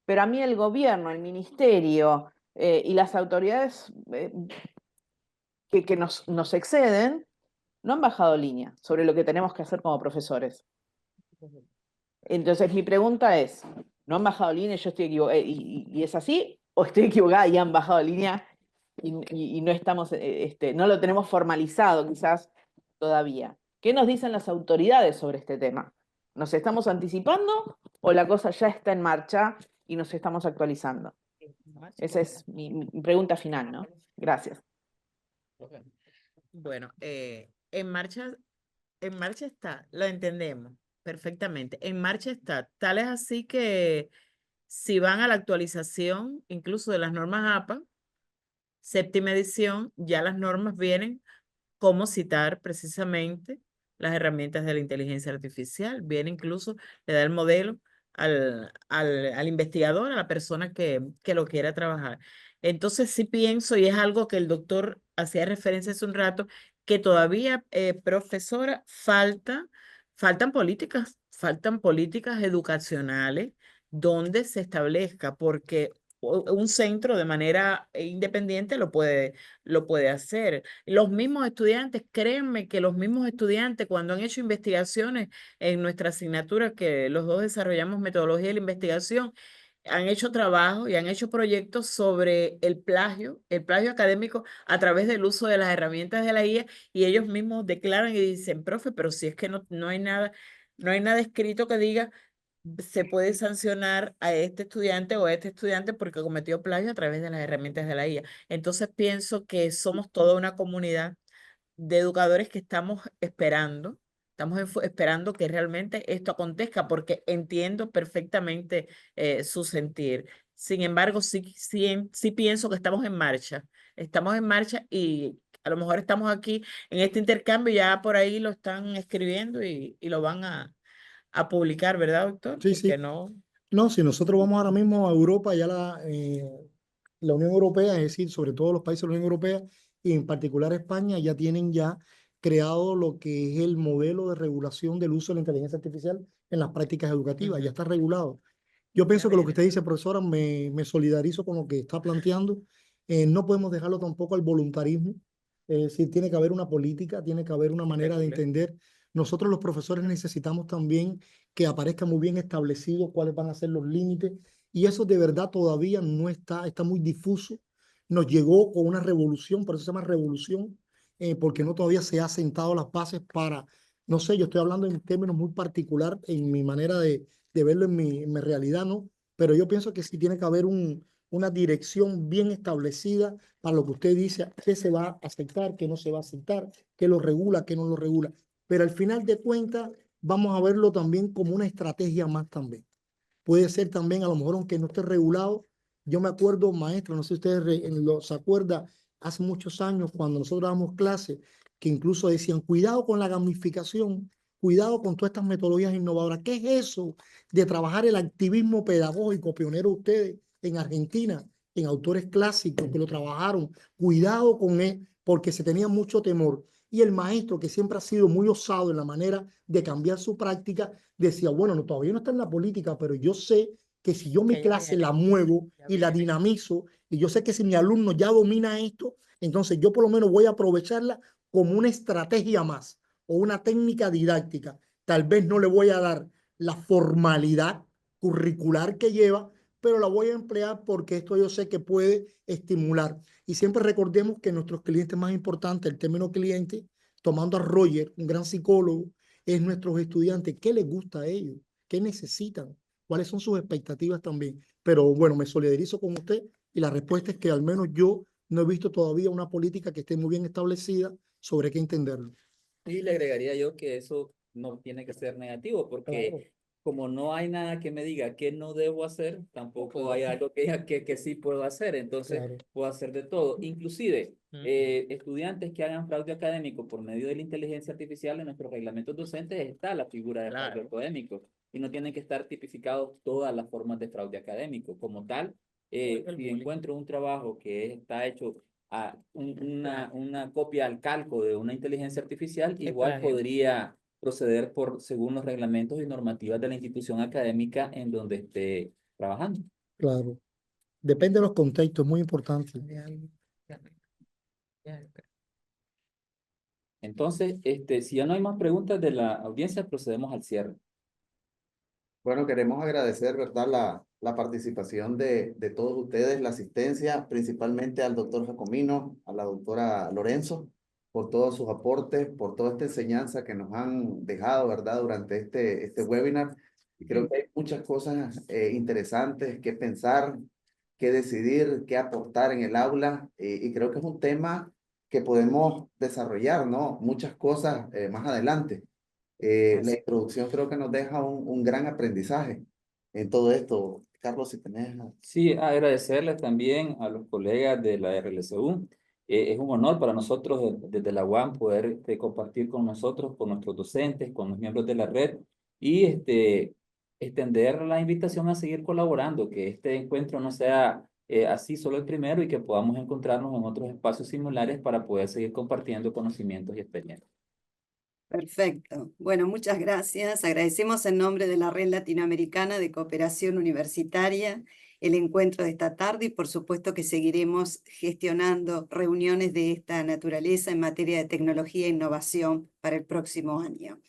pero a mí el gobierno, el ministerio y las autoridades que nos exceden no han bajado línea sobre lo que tenemos que hacer como profesores. Entonces mi pregunta es, ¿no han bajado línea y yo estoy equivocada? ¿Y es así? ¿O estoy equivocada y han bajado línea y no estamos, no lo tenemos formalizado quizás todavía? ¿Qué nos dicen las autoridades sobre este tema? ¿Nos estamos anticipando o la cosa ya está en marcha y nos estamos actualizando? Esa es mi pregunta final, ¿no? Gracias. Bueno, en marcha está, lo entendemos perfectamente. En marcha está. Tal es así que si van a la actualización, incluso de las normas APA, 7ª edición, ya las normas vienen cómo citar precisamente las herramientas de la inteligencia artificial. Viene incluso, le da el modelo al investigador, a la persona que lo quiera trabajar. Entonces sí pienso, y es algo que el doctor hacía referencia hace un rato, que todavía, profesora, faltan políticas educacionales donde se establezca, porque un centro de manera independiente lo puede hacer. Los mismos estudiantes, créanme que los mismos estudiantes cuando han hecho investigaciones en nuestra asignatura, que los dos desarrollamos metodología de la investigación, han hecho trabajo y han hecho proyectos sobre el plagio académico a través del uso de las herramientas de la IA, y ellos mismos declaran y dicen, profe, pero si es que no hay nada escrito que diga se puede sancionar a este estudiante o a este estudiante porque cometió plagio a través de las herramientas de la IA. Entonces pienso que somos toda una comunidad de educadores que estamos esperando que realmente esto acontezca, porque entiendo perfectamente su sentir. Sin embargo, sí pienso que estamos en marcha, estamos en marcha y a lo mejor estamos aquí en este intercambio, ya por ahí lo están escribiendo y lo van a publicar, ¿verdad, doctor? Sí, Porque sí. no. No, si nosotros vamos ahora mismo a Europa, ya la Unión Europea, es decir, sobre todo los países de la Unión Europea y en particular España, ya tienen ya creado lo que es el modelo de regulación del uso de la inteligencia artificial en las prácticas educativas, ya está regulado. Yo pienso que lo que usted dice, profesora, me solidarizo con lo que está planteando. No podemos dejarlo tampoco al voluntarismo. Es decir, tiene que haber una política, tiene que haber una manera de entender. Nosotros los profesores necesitamos también que aparezca muy bien establecido cuáles van a ser los límites. Y eso de verdad todavía no está muy difuso. Nos llegó con una revolución, por eso se llama revolución, porque no todavía se ha sentado las bases para, no sé, yo estoy hablando en términos muy particular en mi manera de verlo en mi realidad, ¿no? Pero yo pienso que sí tiene que haber una dirección bien establecida para lo que usted dice, qué se va a aceptar, qué no se va a aceptar, qué lo regula, qué no lo regula. Pero al final de cuentas, vamos a verlo también como una estrategia más también. Puede ser también, a lo mejor, aunque no esté regulado. Yo me acuerdo, maestro, no sé si ustedes se acuerdan, hace muchos años cuando nosotros dábamos clases, que incluso decían, cuidado con la gamificación, cuidado con todas estas metodologías innovadoras. ¿Qué es eso de trabajar el activismo pedagógico, pionero ustedes en Argentina, en autores clásicos que lo trabajaron? Cuidado con él, porque se tenía mucho temor. Y el maestro, que siempre ha sido muy osado en la manera de cambiar su práctica, decía, bueno, no, todavía no está en la política, pero yo sé que si yo mi clase la muevo y la dinamizo, y yo sé que si mi alumno ya domina esto, entonces yo por lo menos voy a aprovecharla como una estrategia más o una técnica didáctica. Tal vez no le voy a dar la formalidad curricular que lleva, pero la voy a emplear porque esto yo sé que puede estimular. Y siempre recordemos que nuestros clientes más importantes, el término cliente, tomando a Roger, un gran psicólogo, es nuestros estudiantes. ¿Qué les gusta a ellos? ¿Qué necesitan? ¿Cuáles son sus expectativas también? Pero bueno, me solidarizo con usted y la respuesta es que al menos yo no he visto todavía una política que esté muy bien establecida sobre qué entenderlo. Y le agregaría yo que eso no tiene que ser negativo, porque Claro. como no hay nada que me diga que no debo hacer, tampoco hay algo que diga que sí puedo hacer, entonces Claro. puedo hacer de todo. Inclusive, estudiantes que hagan fraude académico por medio de la inteligencia artificial, en nuestros reglamentos docentes está la figura de fraude académico, y no tienen que estar tipificados todas las formas de fraude académico. Como tal, si encuentro un trabajo que está hecho a una copia al calco de una inteligencia artificial, igual podría proceder según los reglamentos y normativas de la institución académica en donde esté trabajando. Claro. Depende de los contextos, es muy importante. Entonces, si ya no hay más preguntas de la audiencia, procedemos al cierre. Bueno, queremos agradecer, ¿verdad?, la participación de todos ustedes, la asistencia, principalmente al doctor Jacomino, a la doctora Lorenzo, por todos sus aportes, por toda esta enseñanza que nos han dejado, ¿verdad?, durante este webinar. Y creo que hay muchas cosas interesantes que pensar, que decidir, que aportar en el aula, y creo que es un tema que podemos desarrollar, ¿no? Muchas cosas más adelante. La introducción creo que nos deja un gran aprendizaje en todo esto. Carlos, si tenés... Sí, agradecerles también a los colegas de la RLCU. Es un honor para nosotros desde la UAM poder compartir con nosotros, con nuestros docentes, con los miembros de la red y extender la invitación a seguir colaborando, que este encuentro no sea así solo el primero y que podamos encontrarnos en otros espacios similares para poder seguir compartiendo conocimientos y experiencias. Perfecto. Bueno, muchas gracias. Agradecemos en nombre de la Red Latinoamericana de Cooperación Universitaria el encuentro de esta tarde y por supuesto que seguiremos gestionando reuniones de esta naturaleza en materia de tecnología e innovación para el próximo año.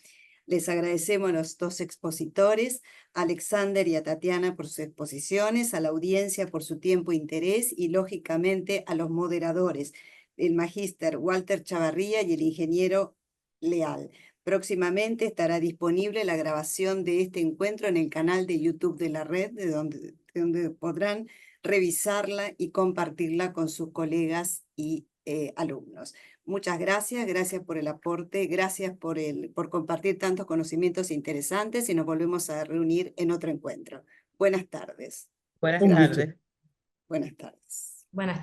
Les agradecemos a los dos expositores, a Alexander y a Tatiana por sus exposiciones, a la audiencia por su tiempo e interés y lógicamente a los moderadores, el magíster Walter Chavarría y el ingeniero Leal. Próximamente estará disponible la grabación de este encuentro en el canal de YouTube de la red, de donde podrán revisarla y compartirla con sus colegas y alumnos. Muchas gracias, gracias por el aporte, gracias por compartir tantos conocimientos interesantes y nos volvemos a reunir en otro encuentro. Buenas tardes. Buenas Un gusto. tardes. Buenas tardes. Buenas